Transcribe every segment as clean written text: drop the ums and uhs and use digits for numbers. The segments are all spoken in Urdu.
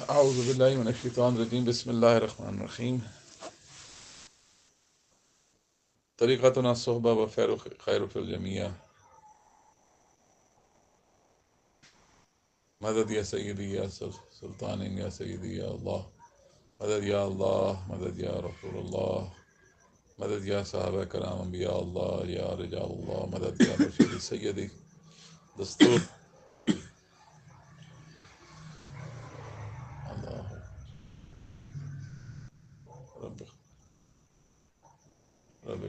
اعوذ باللہ من الشیطان الرجیم بسم اللہ الرحمن الرحیم طریقتنا الصحبہ و خیر فی الجمیع مدد یا سیدی یا سلطان یا سیدی یا اللہ مدد یا اللہ مدد یا رسول اللہ مدد یا صحابہ کرام انبیاء اللہ یا رجال اللہ مدد یا مرشد سیدی دستور اللہ رب رب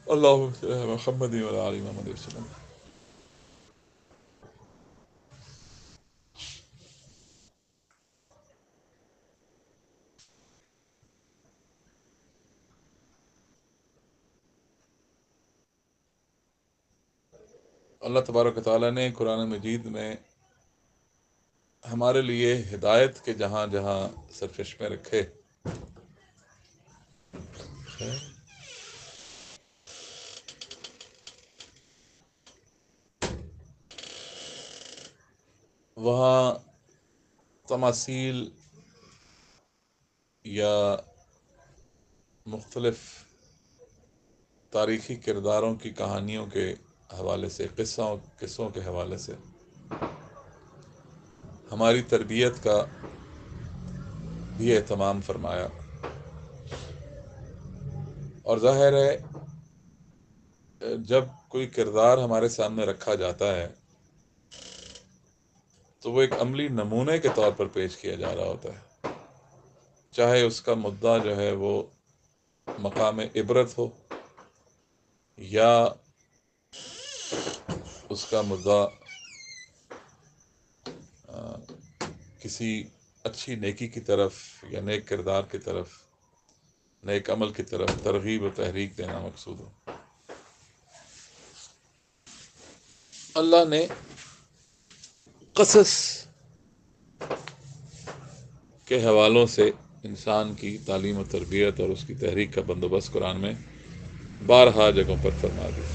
اللہ محمد و علی محمد وسلم. اللہ تبارک و تعالیٰ نے قرآن مجید میں ہمارے لیے ہدایت کے جہاں جہاں سرچشمے رکھے وہاں تماثیل یا مختلف تاریخی کرداروں کی کہانیوں کے حوالے سے قصوں کے حوالے سے ہماری تربیت کا بھی اہتمام فرمایا. اور ظاہر ہے جب کوئی کردار ہمارے سامنے رکھا جاتا ہے تو وہ ایک عملی نمونے کے طور پر پیش کیا جا رہا ہوتا ہے، چاہے اس کا مدعا جو ہے وہ مقام عبرت ہو یا اس کا مدعا کسی اچھی نیکی کی طرف یا نیک کردار کی طرف نیک عمل کی طرف ترغیب و تحریک دینا مقصود ہو. اللہ نے قصص کے حوالوں سے انسان کی تعلیم و تربیت اور اس کی تحریک کا بندوبست قرآن میں بارہا جگہوں پر فرما دیا.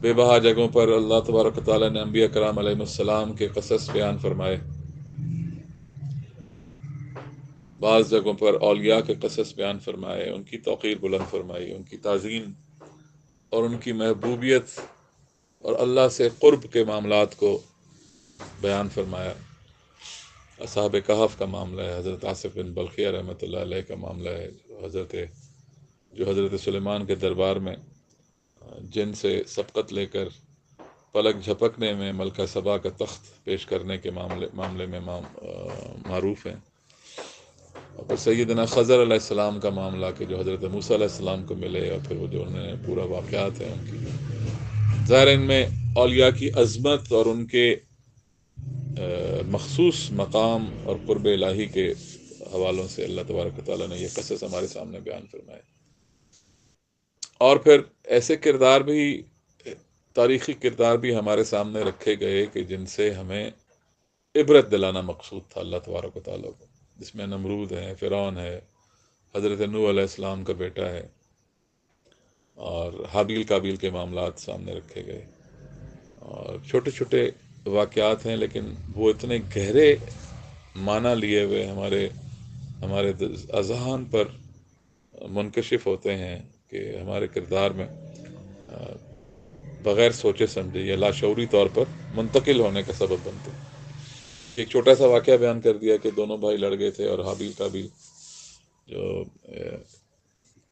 بے بہا جگہوں پر اللہ تبارک و تعالیٰ نے انبیاء کرام علیہ السلام کے قصص بیان فرمائے، بعض جگہوں پر اولیاء کے قصص بیان فرمائے، ان کی توقیر بلند فرمائی، ان کی تعظیم اور ان کی محبوبیت اور اللہ سے قرب کے معاملات کو بیان فرمایا. اصحاب کہف کا معاملہ ہے، حضرت آصف بن بلخیہ رحمۃ اللہ علیہ کا معاملہ ہے، جو حضرت سلیمان کے دربار میں جن سے سبقت لے کر پلک جھپکنے میں ملکہ سبا کا تخت پیش کرنے کے معاملے میں معروف ہیں. اور پھر سیدنا خضر علیہ السلام کا معاملہ کہ جو حضرت موسیٰ علیہ السلام کو ملے اور پھر وہ جو انہوں نے پورا واقعات ہیں ان کی ظاہر ان میں اولیاء کی عظمت اور ان کے مخصوص مقام اور قرب الہی کے حوالوں سے اللہ تبارک و تعالیٰ نے یہ قصص ہمارے سامنے بیان فرمائے. اور پھر ایسے کردار بھی تاریخی کردار بھی ہمارے سامنے رکھے گئے کہ جن سے ہمیں عبرت دلانا مقصود تھا اللہ تبارک و تعالیٰ کو، جس میں نمرود ہے، فرعون ہے، حضرت نوح علیہ السلام کا بیٹا ہے، اور حابیل قابیل کے معاملات سامنے رکھے گئے. اور چھوٹے چھوٹے واقعات ہیں لیکن وہ اتنے گہرے معنی لیے ہوئے ہمارے اذہان پر منکشف ہوتے ہیں کہ ہمارے کردار میں بغیر سوچے سمجھے یا لاشعوری طور پر منتقل ہونے کا سبب بنتے ہیں. ایک چھوٹا سا واقعہ بیان کر دیا کہ دونوں بھائی لڑ گئے تھے اور حابیل قابیل جو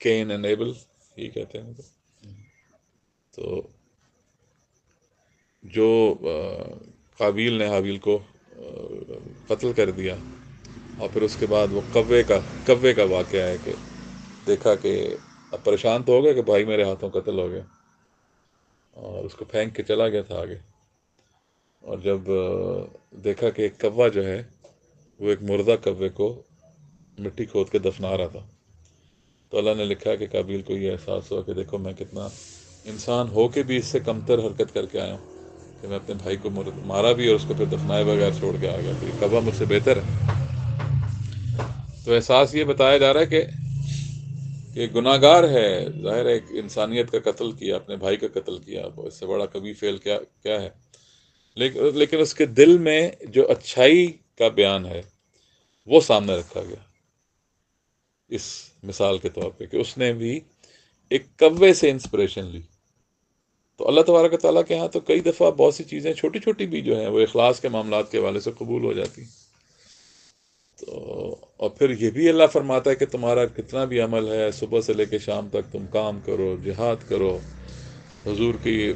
کین اینڈ ایبل یہ کہتے ہیں، تو جو قابیل نے حابیل کو قتل کر دیا اور پھر اس کے بعد وہ کوے کا واقعہ ہے کہ دیکھا کہ اب پریشان تو ہو گیا کہ بھائی میرے ہاتھوں قتل ہو گیا اور اس کو پھینک کے چلا گیا تھا آگے، اور جب دیکھا کہ ایک کوا جو ہے وہ ایک مردہ کوے کو مٹی کھود کے دفنا رہا تھا، تو اللہ نے لکھا کہ قابیل کو یہ احساس ہوا کہ دیکھو میں کتنا انسان ہو کے بھی اس سے کمتر حرکت کر کے آیا ہوں کہ میں اپنے بھائی کو مارا بھی اور اس کو پھر دفنائے بغیر چھوڑ کے آ گیا، تو یہ کوا مجھ سے بہتر ہے. تو احساس یہ بتایا جا رہا ہے کہ کہ گناہ گار ہے، ظاہر ہے ایک انسانیت کا قتل کیا، اپنے بھائی کا قتل کیا، اس سے بڑا کبھی فعل کیا ہے، لیکن اس کے دل میں جو اچھائی کا بیان ہے وہ سامنے رکھا گیا اس مثال کے طور پہ، کہ اس نے بھی ایک کوے سے انسپریشن لی. تو اللہ تبارک و تعالیٰ کے ہاں تو کئی دفعہ بہت سی چیزیں چھوٹی چھوٹی بھی جو ہیں وہ اخلاص کے معاملات کے حوالے سے قبول ہو جاتی. تو اور پھر یہ بھی اللہ فرماتا ہے کہ تمہارا کتنا بھی عمل ہے، صبح سے لے کے شام تک تم کام کرو، جہاد کرو، حضور کی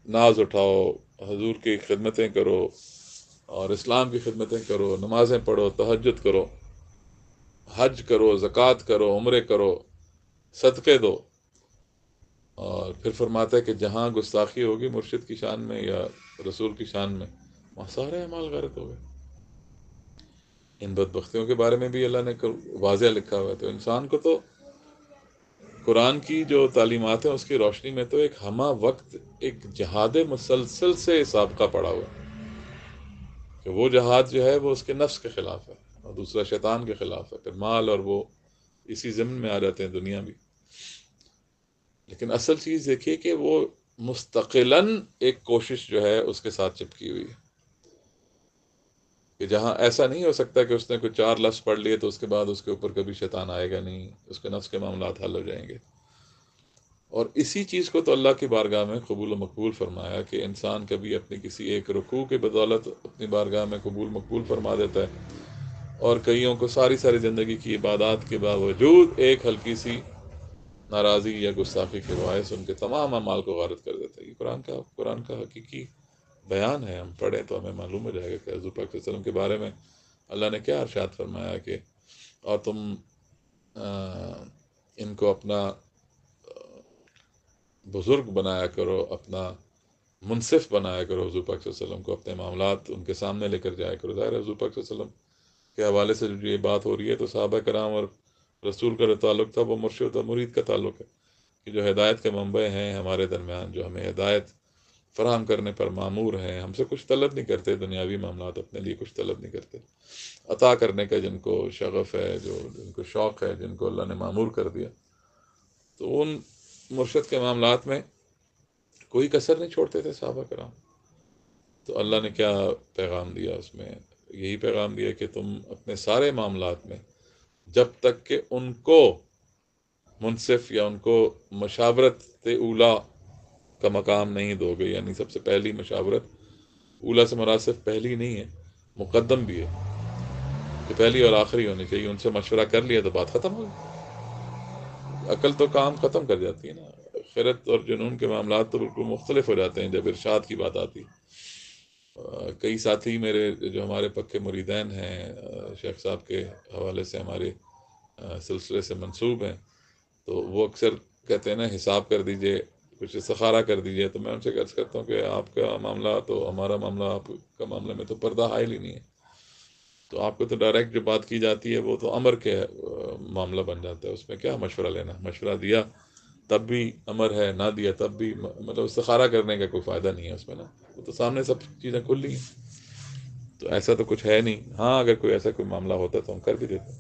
ناز اٹھاؤ، حضور کی خدمتیں کرو، اور اسلام کی خدمتیں کرو، نمازیں پڑھو، تہجد کرو، حج کرو، زکوٰۃ کرو، عمرے کرو، صدقے دو. اور پھر فرماتا ہے کہ جہاں گستاخی ہوگی مرشد کی شان میں یا رسول کی شان میں، وہاں سارے اعمال غارت ہو گئے. ان بدبختیوں کے بارے میں بھی اللہ نے واضح لکھا ہوا ہے. تو انسان کو تو قرآن کی جو تعلیمات ہیں اس کی روشنی میں تو ایک ہمہ وقت ایک جہاد مسلسل سے سابقہ پڑا ہوا ہے، کہ وہ جہاد جو ہے وہ اس کے نفس کے خلاف ہے، اور دوسرا شیطان کے خلاف ہے. پھر مال اور وہ اسی ضمن میں آ جاتے ہیں، دنیا بھی. لیکن اصل چیز دیکھیے کہ وہ مستقلاً ایک کوشش جو ہے اس کے ساتھ چپکی ہوئی ہے، کہ جہاں ایسا نہیں ہو سکتا کہ اس نے کوئی 4 لفظ پڑھ لیے تو اس کے بعد اس کے اوپر کبھی شیطان آئے گا نہیں، اس کے نفس کے معاملات حل ہو جائیں گے. اور اسی چیز کو تو اللہ کی بارگاہ میں قبول و مقبول فرمایا کہ انسان کبھی اپنی کسی ایک رکوع کی بدولت اپنی بارگاہ میں قبول مقبول فرما دیتا ہے، اور کئیوں کو ساری زندگی کی عبادات کے باوجود ایک ہلکی سی ناراضی یا گستاخی کے باعث ان کے تمام اعمال کو غارت کر دیتا ہے. یہ قرآن کا حقیقی بیان ہے. ہم پڑھیں تو ہمیں معلوم ہو جائے گا کہ حضور پاک صلی اللہ علیہ وسلم کے بارے میں اللہ نے کیا ارشاد فرمایا، کہ اور تم ان کو اپنا بزرگ بنایا کرو، اپنا منصف بنایا کرو، حضور پاک صلی اللہ علیہ وسلم کو اپنے معاملات ان کے سامنے لے کر جایا کرو. ظاہر ہے حضور پاک صلی اللہ علیہ وسلم کے حوالے سے جو یہ بات ہو رہی ہے تو صحابہ کرام اور رسول کا جو تعلق تھا وہ مرشد اور مرید کا تعلق ہے، کہ جو ہدایت کے منبع ہیں ہمارے درمیان، جو ہمیں ہدایت فراہم کرنے پر معمور ہیں، ہم سے کچھ طلب نہیں کرتے، دنیاوی معاملات اپنے لیے کچھ طلب نہیں کرتے، عطا کرنے کا جن کو شغف ہے، جو جن کو شوق ہے، جن کو اللہ نے معمور کر دیا، تو ان مرشد کے معاملات میں کوئی کسر نہیں چھوڑتے تھے صحابہ کرام. تو اللہ نے کیا پیغام دیا اس میں؟ یہی پیغام دیا کہ تم اپنے سارے معاملات میں جب تک کہ ان کو منصف یا ان کو مشاورت اولا کا مقام نہیں دو گے، یعنی سب سے پہلی مشاورت، اولا سے مراد صرف پہلی نہیں ہے، مقدم بھی ہے، کہ پہلی اور آخری ہونی چاہیے. ان سے مشورہ کر لیا تو بات ختم ہو گئی. عقل تو کام ختم کر جاتی ہے نا. خرد اور جنون کے معاملات تو بالکل مختلف ہو جاتے ہیں جب ارشاد کی بات آتی. کئی ساتھی میرے جو ہمارے پکے مریدین ہیں، شیخ صاحب کے حوالے سے ہمارے سلسلے سے منسوب ہیں، تو وہ اکثر کہتے ہیں نا حساب کر دیجئے، کچھ استخارہ کر دیجئے. تو میں ان سے عرض کرتا ہوں کہ آپ کا معاملہ تو ہمارا معاملہ، آپ کا معاملہ میں تو پردہ حائل ہی نہیں ہے. تو آپ کو تو ڈائریکٹ جو بات کی جاتی ہے وہ تو امر کے معاملہ بن جاتا ہے. اس میں کیا مشورہ لینا؟ مشورہ دیا تب بھی امر ہے، نہ دیا تب بھی، مطلب استخارہ کرنے کا کوئی فائدہ نہیں ہے اس میں نا. وہ تو سامنے سب چیزیں کھل لی ہیں. تو ایسا تو کچھ ہے نہیں. ہاں اگر کوئی ایسا کوئی معاملہ ہوتا تو ہم کر بھی دیتے،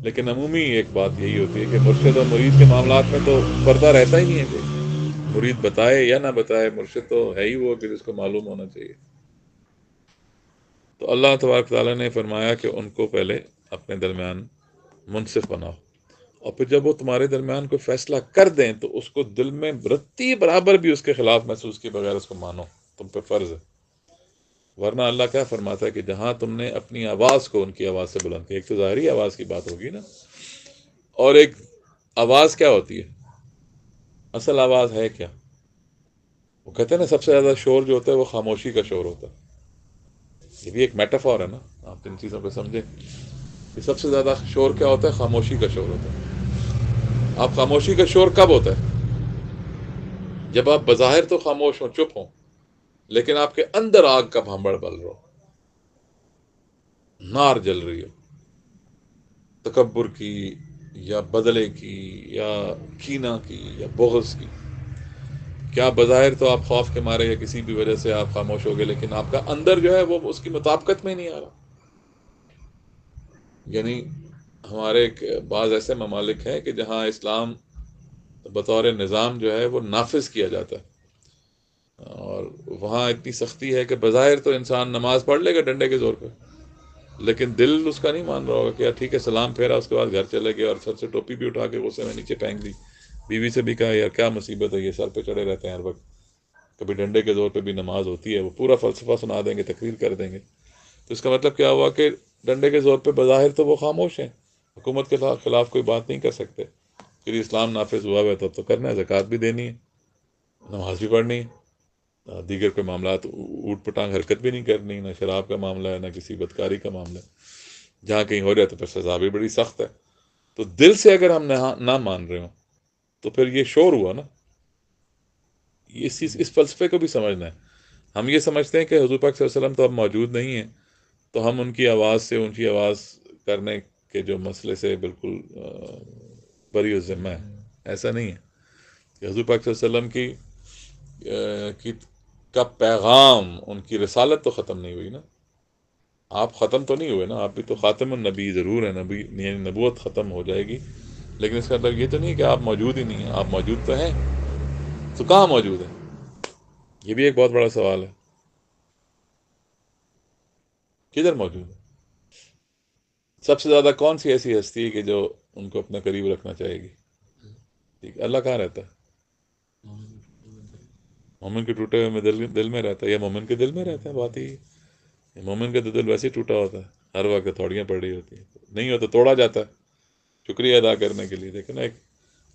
لیکن عمومی ایک بات یہی ہوتی ہے کہ مرشد اور مرید کے معاملات میں تو پردہ رہتا ہی نہیں ہے. کہ مرید بتائے یا نہ بتائے، مرشد تو ہے ہی وہ کہ جس کو معلوم ہونا چاہیے. تو اللہ تبارک تعالیٰ نے فرمایا کہ ان کو پہلے اپنے درمیان منصف بناؤ، اور پھر جب وہ تمہارے درمیان کوئی فیصلہ کر دیں تو اس کو دل میں رتی برابر بھی اس کے خلاف محسوس کیے بغیر اس کو مانو، تم پہ فرض ہے. ورنہ اللہ کیا فرماتا ہے کہ جہاں تم نے اپنی آواز کو ان کی آواز سے بلند کیا، ایک تو ظاہری آواز کی بات ہوگی نا، اور ایک آواز کیا ہوتی ہے، اصل آواز ہے کیا؟ وہ کہتے ہیں نا سب سے زیادہ شور جو ہوتا ہے وہ خاموشی کا شور ہوتا ہے. یہ بھی ایک میٹافور ہے نا، آپ ان چیزوں کو سمجھیں کہ سب سے زیادہ شور کیا ہوتا ہے؟ خاموشی کا شور ہوتا ہے. آپ خاموشی کا شور کب ہوتا ہے؟ جب آپ بظاہر تو خاموش ہوں، چپ ہوں، لیکن آپ کے اندر آگ کا بھانبڑ بل رہا ہو، نار جل رہی ہو، تکبر کی یا بدلے کی یا کینہ کی یا بغض کی. کیا بظاہر تو آپ خوف کے مارے یا کسی بھی وجہ سے آپ خاموش ہو گئے، لیکن آپ کا اندر جو ہے وہ اس کی مطابقت میں نہیں آ رہا. یعنی ہمارے بعض ایسے ممالک ہیں کہ جہاں اسلام بطور نظام جو ہے وہ نافذ کیا جاتا ہے، اور وہاں اتنی سختی ہے کہ بظاہر تو انسان نماز پڑھ لے گا ڈنڈے کے زور پہ، لیکن دل اس کا نہیں مان رہا ہوگا کہ یار ٹھیک ہے سلام پھیرا، اس کے بعد گھر چلے گئے اور سر سے ٹوپی بھی اٹھا کے غصے میں نیچے پھینک دی. بیوی سے بھی کہا یار کیا مصیبت ہے، یہ سر پہ چڑھے رہتے ہیں ہر وقت، کبھی ڈنڈے کے زور پہ بھی نماز ہوتی ہے. وہ پورا فلسفہ سنا دیں گے، تقریر کر دیں گے. تو اس کا مطلب کیا ہوا کہ ڈنڈے کے زور پہ بظاہر تو وہ خاموش ہیں، حکومت کے خلاف کوئی بات نہیں کر سکتے. پھر اسلام نافذ ہوا ہے تو کرنا ہے، زکوٰۃ بھی دینی ہے، نماز بھی پڑھنی ہے، دیگر کوئی معاملات اوٹ پٹانگ حرکت بھی نہیں کرنی، نہ شراب کا معاملہ ہے، نہ کسی بدکاری کا معاملہ ہے. جہاں کہیں ہو جائے تو پھر سزا بھی بڑی سخت ہے. تو دل سے اگر ہم نہ مان رہے ہوں تو پھر یہ شور ہوا نا. اس فلسفے کو بھی سمجھنا ہے. ہم یہ سمجھتے ہیں کہ حضور پاک صلی اللہ علیہ وسلم تو اب موجود نہیں ہیں، تو ہم ان کی آواز سے اونچی آواز کرنے کے جو مسئلے سے بالکل بری الذمہ ہے. ایسا نہیں ہے کہ حضور پاک صلی اللہ علیہ وسلم کا پیغام، ان کی رسالت تو ختم نہیں ہوئی نا. آپ ختم تو نہیں ہوئے نا، آپ بھی تو خاتم النبی ضرور ہیں، نبی یعنی نبوت ختم ہو جائے گی، لیکن اس کا مطلب یہ تو نہیں کہ آپ موجود ہی نہیں ہیں. آپ موجود تو ہیں، تو کہاں موجود ہیں؟ یہ بھی ایک بہت بڑا سوال ہے. کدھر موجود ہے؟ سب سے زیادہ کون سی ایسی ہستی ہے کہ جو ان کو اپنے قریب رکھنا چاہے گی؟ ٹھیک ہے، اللہ کہاں رہتا ہے؟ مومن کے ٹوٹے ہوئے میں دل میں رہتا ہے، یا مومن کے دل میں رہتا ہے. بات ہی مومن کا تو دل ویسے ہی ٹوٹا ہوتا ہے، ہر وقت تھوڑیاں پڑ رہی ہوتی ہیں، نہیں ہوتا توڑا جاتا ہے شکریہ ادا کرنے کے لیے. دیکھیں نا، ایک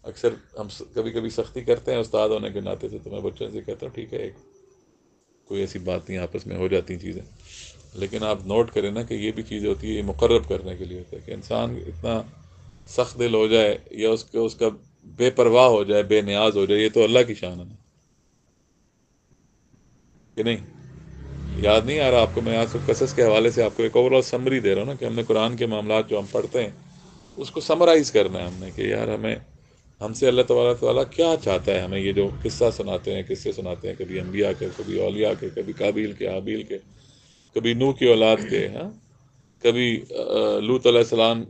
اکثر ہم کبھی کبھی سختی کرتے ہیں استاد ہونے کے ناطے سے، تو میں بچوں سے کہتا ہوں ٹھیک ہے کوئی ایسی بات نہیں، آپس میں ہو جاتی ہیں چیزیں، لیکن آپ نوٹ کریں نا کہ یہ بھی چیز ہوتی ہے، یہ مقرب کرنے کے لیے ہوتا ہے کہ انسان اتنا سخت دل ہو جائے یا اس کا بے پرواہ ہو جائے، بے نیاز ہو جائے. یہ تو اللہ کی شان ہے نا، کہ نہیں؟ یاد نہیں آ رہا آپ کو؟ میں آج قصص کے حوالے سے آپ کو ایک اوور آل سمری دے رہا ہوں نا، کہ ہم نے قرآن کے معاملات جو ہم پڑھتے ہیں اس کو سمرائز کرنا ہے ہم نے، کہ یار ہم سے اللہ تبارک تعالیٰ کیا چاہتا ہے. ہمیں یہ جو قصہ سناتے ہیں، قصے سناتے ہیں، کبھی انبیاء کے، کبھی اولیاء کے، کبھی قابیل کے، حابیل کے، کبھی نوح کی اولاد کے، ہاں، کبھی لوط علیہ السلام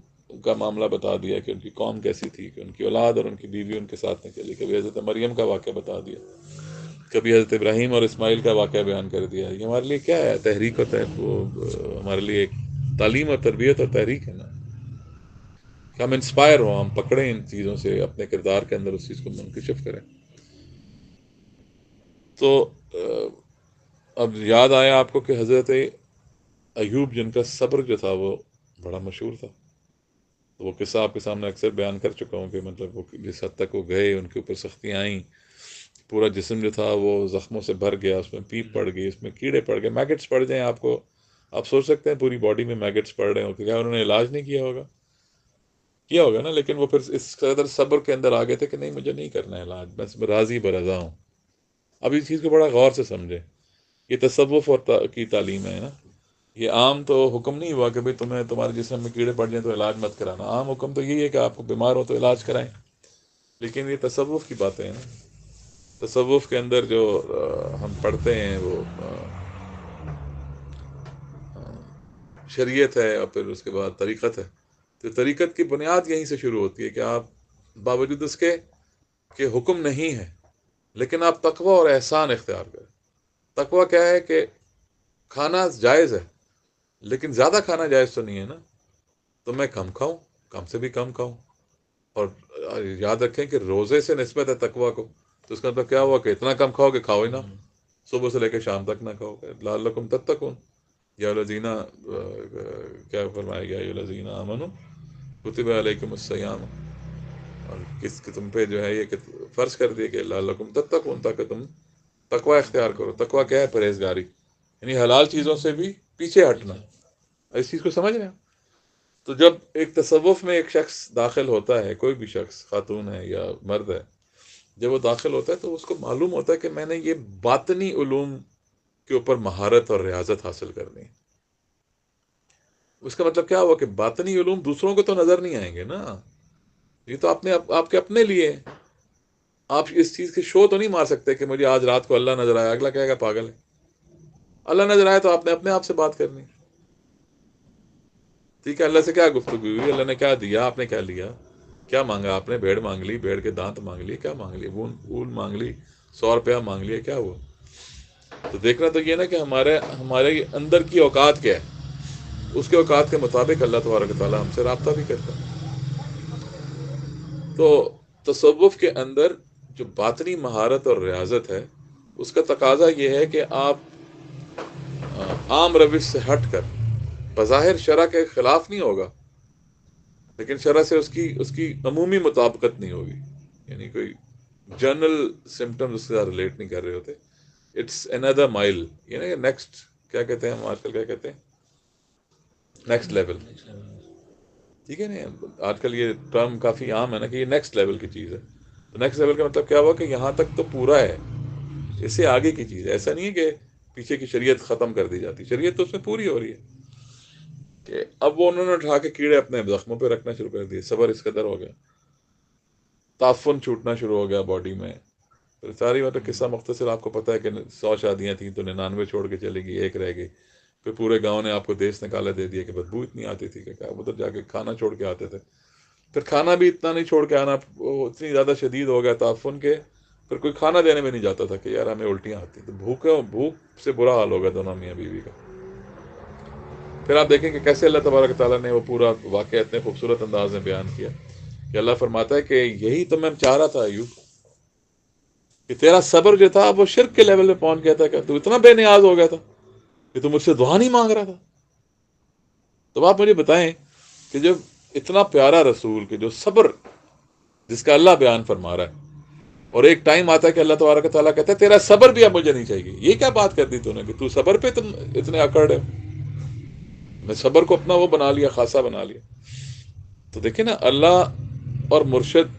کا معاملہ بتا دیا کہ ان کی قوم کیسی تھی، کہ ان کی اولاد اور ان کی بیوی ان کے ساتھ نکلی. کبھی حضرت مریم کا واقعہ بتا دیا، کبھی حضرت ابراہیم اور اسماعیل کا واقعہ بیان کر دیا. یہ ہمارے لیے کیا ہے؟ تحریک و وہ ہمارے لیے ایک تعلیم اور تربیت اور تحریک ہے نا، کہ ہم انسپائر ہوں، ہم پکڑیں ان چیزوں سے، اپنے کردار کے اندر اس چیز کو منکشف کریں. تو اب یاد آیا آپ کو کہ حضرت ایوب جن کا صبر جو تھا وہ بڑا مشہور تھا. تو وہ قصہ آپ کے سامنے اکثر بیان کر چکا ہوں کہ مطلب وہ جس حد تک وہ گئے، ان کے اوپر سختیاں آئیں، پورا جسم جو تھا وہ زخموں سے بھر گیا، اس میں پیپ پڑ گئی، اس میں کیڑے پڑ گئے، میگٹس پڑ جائیں آپ کو، آپ سوچ سکتے ہیں پوری باڈی میں میگٹس پڑ رہے ہوں، کہ کیا انہوں نے علاج نہیں کیا ہوگا؟ کیا ہوگا نا. لیکن وہ پھر اس قدر صبر کے اندر آ گئے تھے کہ نہیں، مجھے نہیں کرنا ہے علاج، بس راضی برضا ہوں. اب اس چیز کو بڑا غور سے سمجھیں. یہ تصوف اور کی تعلیم ہے نا. یہ عام تو حکم نہیں ہوا کہ بھئی تمہارے جسم میں کیڑے پڑ جائیں تو علاج مت کرانا. عام حکم تو یہی ہے کہ آپ کو بیمار ہو تو علاج کرائیں. لیکن یہ تصوف کی باتیں ہیں نا. تصوف کے اندر جو ہم پڑھتے ہیں وہ شریعت ہے، اور پھر اس کے بعد طریقت ہے. تو طریقت کی بنیاد یہیں سے شروع ہوتی ہے کہ آپ باوجود اس کے کہ حکم نہیں ہے، لیکن آپ تقوی اور احسان اختیار کریں. تقوی کیا ہے؟ کہ کھانا جائز ہے، لیکن زیادہ کھانا جائز تو نہیں ہے نا. تو میں کم کھاؤں، کم سے بھی کم کھاؤں. اور یاد رکھیں کہ روزے سے نسبت ہے تقوی کو. تو اس کا مطلب کیا ہوا کہ اتنا کم کھاؤ کہ کھاؤ ہی نہ، صبح سے لے کے شام تک نہ کھاؤ. لعلکم تتقون، یا الذین کیا فرمایا گیا؟ یا الذین آمنوا کتب علیکم الصیام. اور کس کہ تم پہ جو ہے یہ کہ فرض کر دیا کہ لعلکم تتقون، تاکہ تم تقوی اختیار کرو. تقوی کیا ہے؟ پرہیزگاری، یعنی حلال چیزوں سے بھی پیچھے ہٹنا. اس چیز کو سمجھ رہے ہیں؟ تو جب ایک تصوف میں ایک شخص داخل ہوتا ہے، کوئی بھی شخص، خاتون ہے یا مرد ہے، جب وہ داخل ہوتا ہے تو اس کو معلوم ہوتا ہے کہ میں نے یہ باطنی علوم کے اوپر مہارت اور ریاضت حاصل کرنی ہے. اس کا مطلب کیا ہوا کہ باطنی علوم دوسروں کو تو نظر نہیں آئیں گے نا. یہ تو آپ کے اپنے لیے. آپ اس چیز کی شو تو نہیں مار سکتے کہ مجھے آج رات کو اللہ نظر آیا. اگلا کہے گا پاگل ہے. اللہ نظر آئے تو آپ نے اپنے آپ سے بات کرنی. ٹھیک ہے، اللہ سے کیا گفتگو ہوئی، اللہ نے کیا دیا، آپ نے کیا لیا، کیا مانگا آپ نے؟ بھیڑ مانگ لی، بھیڑ کے دانت مانگ لیے، کیا مانگ لیے؟ اون مانگ لی، 100 روپیہ مانگ لیا، کیا ہوا؟ تو دیکھنا تو یہ نا کہ ہمارے اندر کی اوقات کیا ہے، اس کے اوقات کے مطابق اللہ تبارک و تعالیٰ ہم سے رابطہ بھی کرتا ہے. تو تصوف کے اندر جو باطنی مہارت اور ریاضت ہے، اس کا تقاضا یہ ہے کہ آپ عام روش سے ہٹ کر، بظاہر شرع کے خلاف نہیں ہوگا، لیکن شرع سے اس کی عمومی مطابقت نہیں ہوگی، یعنی کوئی جنرل سمٹمز اس کے ساتھ ریلیٹ نہیں کر رہے ہوتے. اٹس اندر مائل، یعنی نیکسٹ، کیا کہتے ہیں ہم آج کل، کیا کہتے ہیں، نیکسٹ لیول. ٹھیک ہے نا، آج کل یہ ٹرم کافی عام ہے نا کہ یہ نیکسٹ لیول کی چیز ہے. تو نیکسٹ لیول کا مطلب کیا ہوا کہ یہاں تک تو پورا ہے، اس سے آگے کی چیز ہے. ایسا نہیں ہے کہ پیچھے کی شریعت ختم کر دی جاتی، شریعت تو اس میں پوری ہو رہی ہے. کہ اب وہ انہوں نے اٹھا کے کیڑے اپنے زخموں پہ رکھنا شروع کر دیے، صبر اس قدر ہو گیا، تعفن چھوٹنا شروع ہو گیا باڈی میں. پھر ساری مطلب قصہ مختصر آپ کو پتہ ہے کہ 100 شادیاں تھیں تو 99 چھوڑ کے چلے گئی، ایک رہ گئی. پھر پورے گاؤں نے آپ کو دیس نکالا دے دیا کہ بدبو اتنی آتی تھی کہ ادھر جا کے کھانا چھوڑ کے آتے تھے. پھر کھانا بھی اتنا نہیں چھوڑ کے آنا، وہ اتنی زیادہ شدید ہو گیا تعفن کے، پھر کوئی کھانا دینے میں نہیں جاتا تھا کہ یار ہمیں الٹیاں آتی. تو بھوک سے برا حال ہوگا دونوں میاں بیوی کا. پھر آپ دیکھیں کہ کیسے اللہ تبارک تعالیٰ نے وہ پورا واقعہ اتنے خوبصورت انداز میں بیان کیا کہ اللہ فرماتا ہے کہ یہی تو میں چاہ رہا تھا ایوب، کہ تیرا صبر جو تھا وہ شرک کے لیول میں پہنچ گیا تھا، کہ تو اتنا بے نیاز ہو گیا تھا کہ تو مجھ سے دعا نہیں مانگ رہا تھا. تو آپ مجھے بتائیں کہ جب اتنا پیارا رسول کہ جو صبر جس کا اللہ بیان فرما رہا ہے، اور ایک ٹائم آتا ہے کہ اللہ تبارک تعالیٰ کہتا ہے تیرا صبر بھی اب مجھے نہیں چاہیے. یہ کیا بات کر دی تو نے کہ تو صبر پہ تم اتنے اکڑ ہے؟ میں صبر کو اپنا وہ بنا لیا، خاصا بنا لیا. تو دیکھیں نا، اللہ اور مرشد،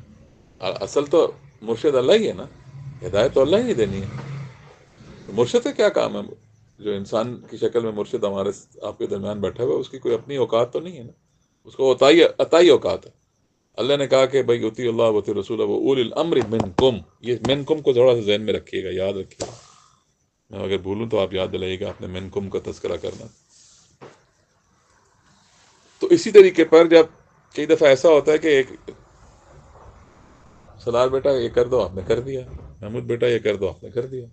اصل تو مرشد اللہ ہی ہے نا، ہدایت تو اللہ ہی نہیں دینی ہے. مرشد کا کیا کام ہے؟ جو انسان کی شکل میں مرشد ہمارے آپ کے درمیان بیٹھا ہوا ہے، اس کی کوئی اپنی اوقات تو نہیں ہے نا، اس کو عطائی اوقات ہے. اللہ نے کہا کہ بھائی اطیعوا اللہ واطیعوا الرسول واولی الامر منکم. یہ منکم کو تھوڑا سا ذہن میں رکھیے گا، یاد رکھیے گا. میں اگر بھولوں تو آپ یاد دلائیے گا، آپ نے منکم کا تذکرہ کرنا. تو اسی طریقے پر جب کئی دفعہ ایسا ہوتا ہے کہ ایک سلار بیٹا یہ کر دو، آپ نے کر دیا، محمود بیٹا یہ کر دو، آپ نے کر دیا.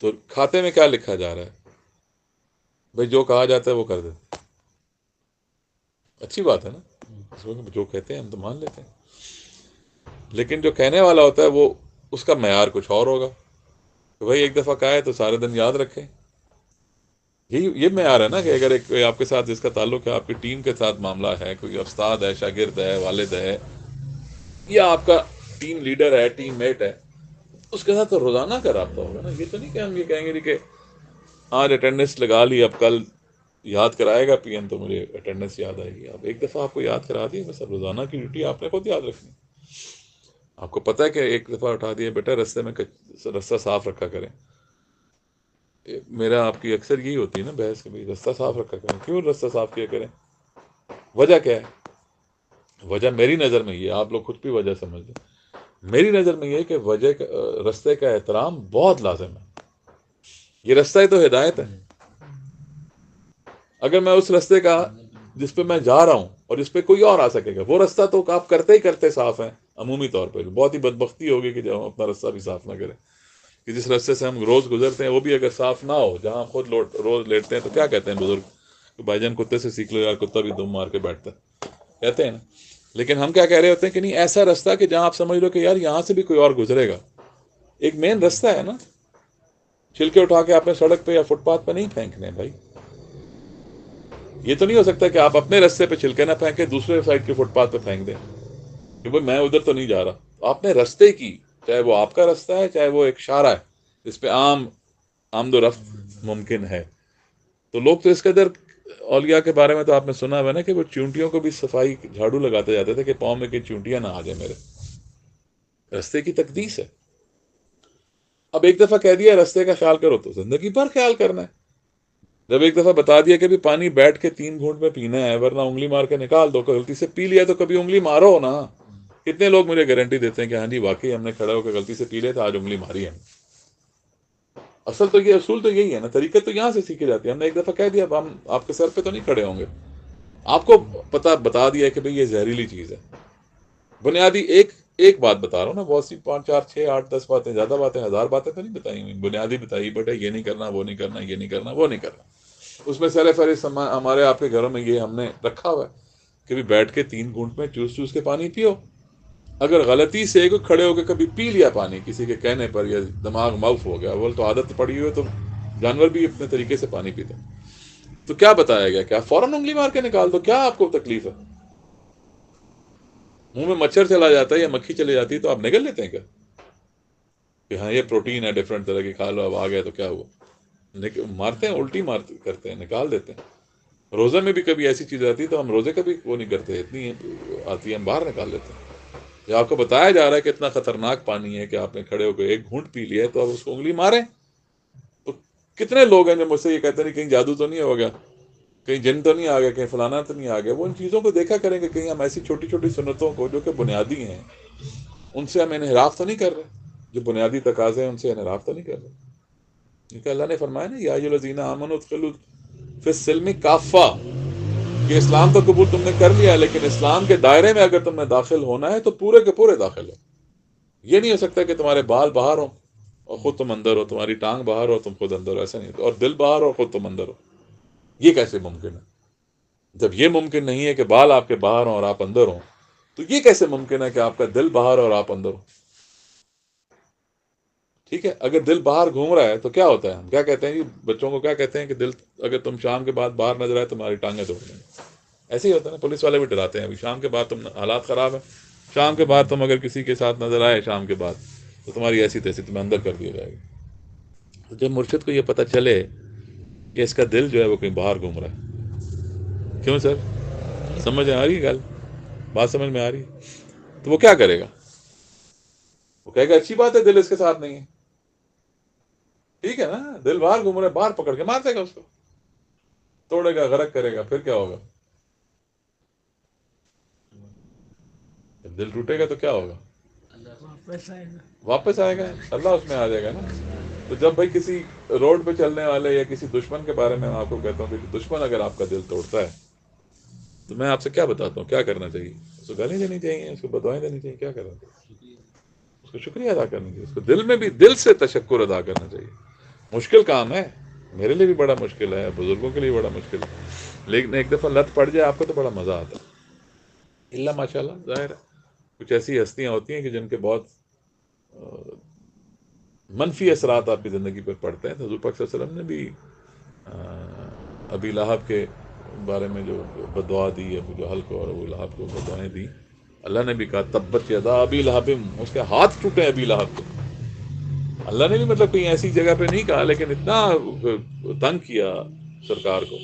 تو کھاتے میں کیا لکھا جا رہا ہے؟ بھائی جو کہا جاتا ہے وہ کر دیتے. اچھی بات ہے نا، اس میں جو کہتے ہیں ہم تو مان لیتے ہیں. لیکن جو کہنے والا ہوتا ہے وہ، اس کا معیار کچھ اور ہوگا کہ بھائی ایک دفعہ کہا ہے تو سارے دن یاد رکھیں. یہ معیار ہے نا کہ اگر ایک آپ کے ساتھ جس کا تعلق ہے، آپ کی ٹیم کے ساتھ معاملہ ہے، کوئی استاد ہے، شاگرد ہے، والد ہے، یا آپ کا ٹیم لیڈر ہے، ٹیم میٹ ہے، اس کے ساتھ تو روزانہ کا رابطہ ہوگا نا. یہ تو نہیں کہ ہم یہ کہیں گے کہ آج اٹینڈنس لگا لی، اب کل یاد کرائے گا پی ایم تو مجھے اٹینڈنس یاد آئے گی. اب ایک دفعہ آپ کو یاد کرا دی، بس اب روزانہ کی ڈیوٹی آپ نے خود یاد رکھنی. آپ کو پتہ ہے کہ ایک دفعہ اٹھا دیا بیٹا رستے میں رستہ صاف رکھا کریں. میرا آپ کی اکثر یہی ہوتی ہے نا بحث کہ رستہ صاف رکھا کریں. کیوں رستہ صاف کیا کریں؟ وجہ کیا ہے؟ وجہ میری نظر میں یہ، آپ لوگ خود بھی وجہ سمجھ لیں. میری نظر میں یہ کہ وجہ رستے کا احترام بہت لازم ہے. یہ رستہ تو ہدایت ہے. اگر میں اس رستے کا جس پہ میں جا رہا ہوں اور اس پہ کوئی اور آ سکے گا، وہ رستہ تو آپ کرتے ہی کرتے صاف ہیں عمومی طور پہ. بہت ہی بدبختی ہوگی کہ جب ہم اپنا رستہ بھی صاف نہ کریں، کہ جس رستے سے ہم روز گزرتے ہیں وہ بھی اگر صاف نہ ہو، جہاں خود روز لیٹتے ہیں، تو کیا کہتے ہیں بزرگ کہ بھائی جان کتے سے سیکھ لو یار، کتا بھی دم مار کے بیٹھتا ہے، کہتے ہیں نا. لیکن ہم کیا کہہ رہے ہوتے ہیں کہ نہیں، ایسا رستہ کہ جہاں آپ سمجھ لو کہ یار یہاں سے بھی کوئی اور گزرے گا. ایک مین رستہ ہے نا، چھلکے اٹھا کے آپ نے سڑک پہ یا فٹ پاتھ پہ نہیں پھینکنے بھائی. یہ تو نہیں ہو سکتا کہ آپ اپنے رستے پہ چھلکے نہ پھینکے دوسرے سائڈ کے فٹ پاتھ پہ پھینک دیں کہ بھائی میں ادھر تو نہیں جا رہا. آپ نے رستے کی، چاہے وہ آپ کا رستہ ہے، چاہے وہ ایک شارع ہے جس پہ عام آمد و رفت ممکن ہے. تو لوگ تو اس قدر اولیاء کے بارے میں تو آپ نے سنا ہوا نا کہ وہ چونٹیوں کو بھی صفائی جھاڑو لگاتے جاتے تھے کہ پاؤں میں کہ چونٹیاں نہ آ جائیں میرے. رستے کی تقدیس ہے. اب ایک دفعہ کہہ دیا رستے کا خیال کرو تو زندگی بھر خیال کرنا ہے. جب ایک دفعہ بتا دیا کہ بھی پانی بیٹھ کے 3 گھونٹ میں پینا ہے، ورنہ انگلی مار کے نکال دو. غلطی سے پی لیا تو کبھی انگلی مارو نا. کتنے لوگ مجھے گارنٹی دیتے ہیں کہ ہاں جی واقعی ہم نے کھڑا ہو کے غلطی سے پی لیا تھا، آج انگلی ماری ہے. اصل تو یہ اصول تو یہی ہے نا، طریقت تو یہاں سے سیکھی جاتی ہے. ہم نے ایک دفعہ کہہ دیا، اب ہم آپ کے سر پہ تو نہیں کھڑے ہوں گے. آپ کو پتا بتا دیا کہ بھئی یہ زہریلی چیز ہے. بنیادی ایک بات بتا رہا ہوں نا، بہت سی 5 4 6 8 10 باتیں، زیادہ باتیں، 1000 باتیں تو نہیں بتائی ہوئی. بنیادی بتائی، بیٹا یہ نہیں کرنا، وہ نہیں کرنا، یہ نہیں کرنا، وہ نہیں کرنا. اس میں سر فہرست ہمارے آپ کے گھروں میں یہ ہم نے رکھا ہوا ہے کہ بھی بیٹھ کے 3 گھونٹ میں چوس چوس کے پانی پیو. اگر غلطی سے کوئی کھڑے ہو کے کبھی پی لیا پانی کسی کے کہنے پر، یا دماغ معاف ہو گیا، وہ تو عادت پڑی ہوئی ہے، تو جانور بھی اپنے طریقے سے پانی پیتے ہیں. تو کیا بتایا گیا؟ کیا فوراً انگلی مار کے نکال دو؟ کیا آپ کو تکلیف ہے؟ منہ میں مچھر چلا جاتا ہے یا مکھی چلی جاتی ہے تو آپ نگل لیتے ہیں کیا کہ ہاں یہ پروٹین ہے ڈفرنٹ طرح کی، کھا لو، اب آ گیا تو کیا ہوا؟ مارتے ہیں، الٹی مارتے کرتے ہیں، نکال دیتے ہیں. روزے میں بھی کبھی ایسی چیز آتی ہے تو ہم روزے کا بھی وہ نہیں کرتے، اتنی آتی ہے ہم باہر نکال لیتے ہیں. یا آپ کو بتایا جا رہا ہے کہ اتنا خطرناک پانی ہے کہ آپ نے کھڑے ہو کے 1 گھونٹ پی لیا ہے تو آپ اس کو انگلی ماریں. تو کتنے لوگ ہیں جو مجھ سے یہ کہتے ہیں کہیں جادو تو نہیں ہو گیا، کہیں جن تو نہیں آ گیا، کہیں فلانا تو نہیں آ گیا. وہ ان چیزوں کو دیکھا کریں کہ کہیں ہم ایسی چھوٹی چھوٹی سنتوں کو جو کہ بنیادی ہیں ان سے ہم انحراف تو نہیں کر رہے، جو بنیادی تقاضے ہیں ان سے انحراف تو نہیں کر رہے. کیونکہ اللہ نے فرمایا نا، یا ایھا الذین آمنوا ادخلوا فی السلم کافہ، کہ اسلام تو قبول تم نے کر لیا، لیکن اسلام کے دائرے میں اگر تم نے داخل ہونا ہے تو پورے کے پورے داخل ہو. یہ نہیں ہو سکتا کہ تمہارے بال باہر ہو اور خود تم اندر ہو، تمہاری ٹانگ باہر ہو تم خود اندر ہو، ایسا نہیں. اور دل باہر ہو خود تم اندر ہو. یہ کیسے ممکن ہے؟ جب یہ ممکن نہیں ہے کہ بال آپ کے باہر ہوں اور آپ اندر ہوں، تو یہ کیسے ممکن ہے کہ آپ کا دل باہر اور آپ اندر ہو؟ ٹھیک ہے، اگر دل باہر گھوم رہا ہے تو کیا ہوتا ہے؟ ہم کیا کہتے ہیں جی، بچوں کو کیا کہتے ہیں کہ دل اگر تم شام کے بعد باہر نظر آئے تمہاری ٹانگیں توڑ دیں گے. ایسے ہی ہوتا ہے نا، پولیس والے بھی ڈراتے ہیں ابھی شام کے بعد تم حالات خراب ہے، شام کے بعد تم اگر کسی کے ساتھ نظر آئے شام کے بعد تو تمہاری ایسی تیسی تمہیں اندر کر دیا جائے گا. تو جب مرشد کو یہ پتہ چلے کہ اس کا دل جو ہے وہ کہیں باہر گھوم رہا ہے. کیوں سر؟ سمجھ آ رہی ہے گل؟ بات سمجھ میں آ رہی ہے؟ تو وہ کیا کرے گا؟ وہ کہے گا اچھی بات ہے، دل اس کے ساتھ نہیں ہے. ٹھیک ہے نا، دل باہر گھوم رہا ہے، باہر پکڑ کے مار دے گا اس کو، توڑے گا، غرق کرے گا. پھر کیا ہوگا؟ جب دل ٹوٹے گا تو کیا ہوگا؟ واپس آئے گا، اللہ اس میں آ جائے گا نا. تو جب بھائی کسی روڈ پہ چلنے والے یا کسی دشمن کے بارے میں آپ کو کہتا ہوں کہ دشمن اگر آپ کا دل توڑتا ہے تو میں آپ سے کیا بتاتا ہوں کیا کرنا چاہیے؟ اس کو گالی دینی چاہیے، اس کو بدوائیں دینی چاہیے، کیا کرنا چاہیے؟ اس کو شکریہ ادا کرنا چاہیے، اس کو دل میں بھی دل سے تشکر ادا کرنا چاہیے. مشکل کام ہے، میرے لیے بھی بڑا مشکل ہے، بزرگوں کے لیے بڑا مشکل ہے، لیکن ایک دفعہ لت پڑ جائے آپ کو تو بڑا مزہ آتا ہے. اللہ ماشاء اللہ، ظاہر ہے کچھ ایسی ہستیاں ہوتی ہیں کہ جن کے بہت منفی اثرات آپ کی زندگی پر پڑتے ہیں. تو حضور پاک صلی اللہ علیہ وسلم نے بھی ابی لہب کے بارے میں جو بدعا دی، ابو جہل کو اور ابو لہب کو بدعائیں دی، اللہ نے بھی کہا تبت یدا ابی لہب، اس کے ہاتھ ٹوٹے ابی لہب کے. اللہ نے بھی مطلب کہیں ایسی جگہ پہ نہیں کہا، لیکن اتنا تنگ کیا سرکار کو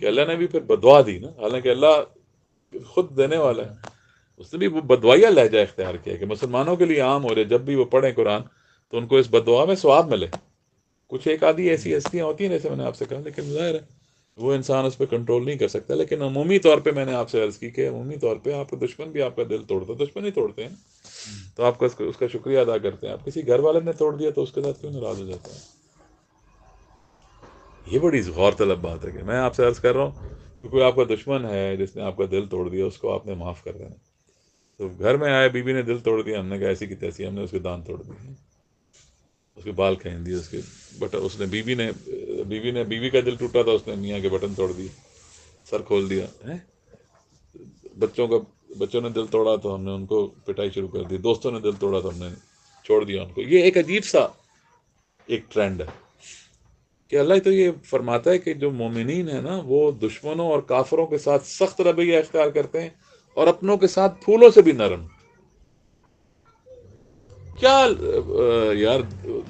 کہ اللہ نے بھی پھر بدعا دی نا. حالانکہ اللہ خود دینے والا ہے، اس نے بھی وہ بدوائیا لہجہ اختیار کیا کہ مسلمانوں کے لیے عام ہو رہے جب بھی وہ پڑھیں قرآن تو ان کو اس بدعا میں ثواب ملے. کچھ ایک آدھی ایسی ہستیاں ہوتی ہیں جیسے میں نے آپ سے کہا، لیکن ظاہر ہے وہ انسان اس پہ کنٹرول نہیں کر سکتا. لیکن عمومی طور پہ میں نے آپ سے عرض کی کہ عمومی طور پہ آپ کا دشمن بھی آپ کا دل توڑتا ہے، دشمن ہی توڑتے ہیں تو آپ اس کا شکریہ ادا کرتے ہیں. آپ کسی گھر والے نے توڑ دیا تو اس کے ساتھ کیوں ناراض ہو جاتا ہے؟ یہ بڑی غور طلب بات ہے کہ میں آپ سے عرض کر رہا ہوں کہ کوئی آپ کا دشمن ہے جس نے آپ کا دل توڑ دیا، اس کو آپ نے معاف کر دینا. تو گھر میں آئے، بیوی نے دل توڑ دیا، ہم نے کہا ایسی کی تیسی، ہم نے اس کے دان توڑ دیے، اس کے بال کھین دیے، اس کے بٹن، اس نے بیوی کا دل ٹوٹا تھا، اس نے میاں کے بٹن توڑ دیے، سر کھول دیا. بچوں نے دل توڑا تو ہم نے ان کو پٹائی شروع کر دی، دوستوں نے دل توڑا تو ہم نے چھوڑ دیا ان کو. یہ ایک عجیب سا ایک ٹرینڈ ہے کہ اللہ تو یہ فرماتا ہے کہ جو مومنین ہیں نا وہ دشمنوں اور کافروں کے ساتھ سخت رویہ اختیار کرتے ہیں اور اپنوں کے ساتھ پھولوں سے بھی نرم. کیا یار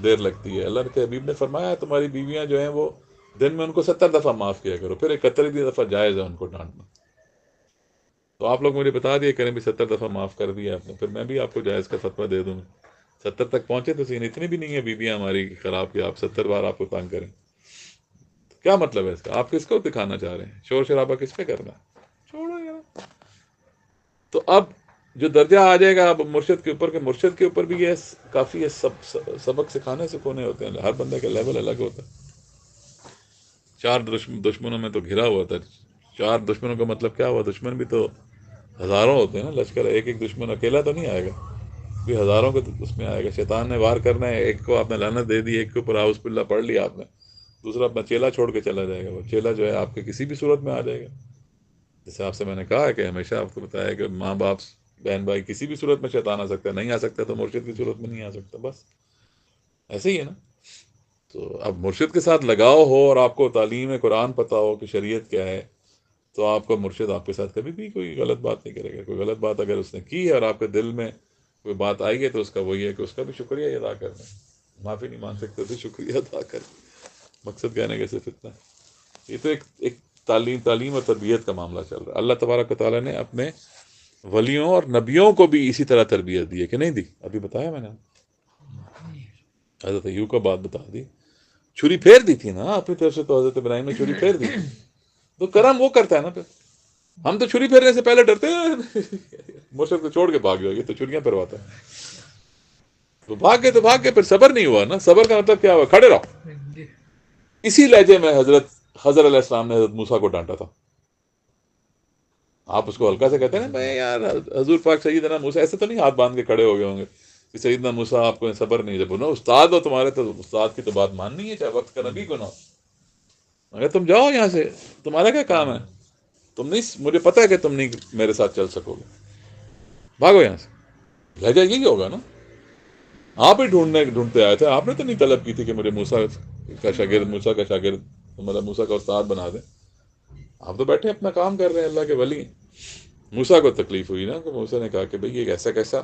دیر لگتی ہے؟ اللہ کے حبیب نے فرمایا تمہاری بیویاں جو ہیں وہ دن میں ان کو 70 دفعہ معاف کیا کرو، پھر 71 دفعہ جائز ہے ان کو ڈانٹنا. تو آپ لوگ مجھے بتا دیا کریں بھی 70 دفعہ معاف کر دیا آپ نے، پھر میں بھی آپ کو جائز کا فتویٰ دے دوں. 70 تک پہنچے تو سین اتنی بھی نہیں ہے بیویاں ہماری خراب کہ آپ 70 بار آپ کو تنگ کریں. کیا مطلب ہے اس کا؟ آپ کس کو دکھانا چاہ رہے ہیں؟ شور شرابہ کس پہ کرنا ہے؟ چھوڑو یار. تو اب جو درجہ آ جائے گا اب مرشد کے اوپر، کہ مرشد کے اوپر بھی یہ کافی ہے، سبق سکھانے سکھونے ہوتے ہیں، ہر بندے کا لیول الگ ہوتا ہے. چار دشمنوں میں تو گھرا ہوا تھا. چار دشمنوں کا مطلب کیا ہوا؟ دشمن بھی تو ہزاروں ہوتے ہیں نا، لشکر. ایک ایک دشمن اکیلا تو نہیں آئے گا، بھی ہزاروں کے اس میں آئے گا. شیطان نے وار کرنا ہے، ایک کو آپ نے لعنت دے دی، ایک کے اوپر اعوذ باللہ پڑھ لیا آپ نے، دوسرا اپنا چیلا چھوڑ کے چلا جائے گا. وہ چیلا جو ہے آپ کے کسی بھی صورت میں آ جائے گا. جیسے آپ سے میں نے کہا ہے کہ ہمیشہ آپ کو بتایا کہ ماں باپ بہن بھائی کسی بھی صورت میں شیطان آ سکتا ہے، نہیں آ سکتا تو مرشد کی صورت میں نہیں آ سکتا. بس ایسے ہی ہے نا. تو اب مرشد کے ساتھ لگاؤ ہو اور آپ کو تعلیم قرآن پتہ ہو کہ شریعت کیا ہے، تو آپ کا مرشد آپ کے ساتھ کبھی بھی کوئی غلط بات نہیں کرے گا. کوئی غلط بات اگر اس نے کی ہے اور آپ کے دل میں کوئی بات آئی ہے تو اس کا وہی ہے کہ اس کا بھی شکریہ ادا کرنا. معافی نہیں مانگ سکتے تو شکریہ ادا کر. مقصد کہنے کا صرف اتنا ہے. یہ تو ایک تعلیم اور تربیت کا معاملہ چل رہا ہے. اللہ تبارک و تعالیٰ نے اپنے ولیوں اور نبیوں کو بھی اسی طرح تربیت دی ہے کہ نہیں دی؟ ابھی بتایا میں نے. حضرت ایوب کا بات بتا دی. چھری پھیر دی تھی نا اپنی طرف سے، تو حضرت ابراہیم نے چھری پھیر دی. تو کرم وہ کرتا ہے نا. پھر ہم تو چھری پھیرنے سے پہلے ڈرتے ہیں، مرشد کو چھوڑ کے بھاگ گیا، یہ تو چھریاں پھرواتا ہے. تو بھاگ کے پھر صبر نہیں ہوا نا. صبر کا مطلب کیا ہوا؟ کھڑے رہو. اسی لہجے میں حضرت خضر علیہ السلام نے حضرت موسیٰ کو ڈانٹا تھا. آپ اس کو ہلکا سے کہتے ہیں نا میں یار حضور پاک سیدنا موسیٰ ایسے تو نہیں ہاتھ باندھ کے کھڑے ہو گئے ہوں گے کہ سیدنا موسیٰ آپ کو صبر نہیں جب نا استاد ہو تمہارے تو استاد کی تو بات ماننی ہے، چاہے وقت کا نبی کو نہ ہو. اگر تم جاؤ یہاں سے، تمہارا کیا کام ہے؟ تم نہیں، مجھے پتا ہے کہ تم نہیں میرے ساتھ چل سکو گے، بھاگو یہاں سے. لہجہ یہی ہوگا نا. آپ ہی ڈھونڈتے آئے تھے، آپ نے تو نہیں طلب کی تھی کہ مجھے موسیٰ کا شاگرد، موسیٰ کا شاگرد، مطلب موسیٰ کا استاد بنا دیں. آپ تو بیٹھے اپنا کام کر رہے ہیں، اللہ کے ولی. موسیٰ کو تکلیف ہوئی نا کہ موسیٰ نے کہا کہ بھئی یہ ایسا کیسا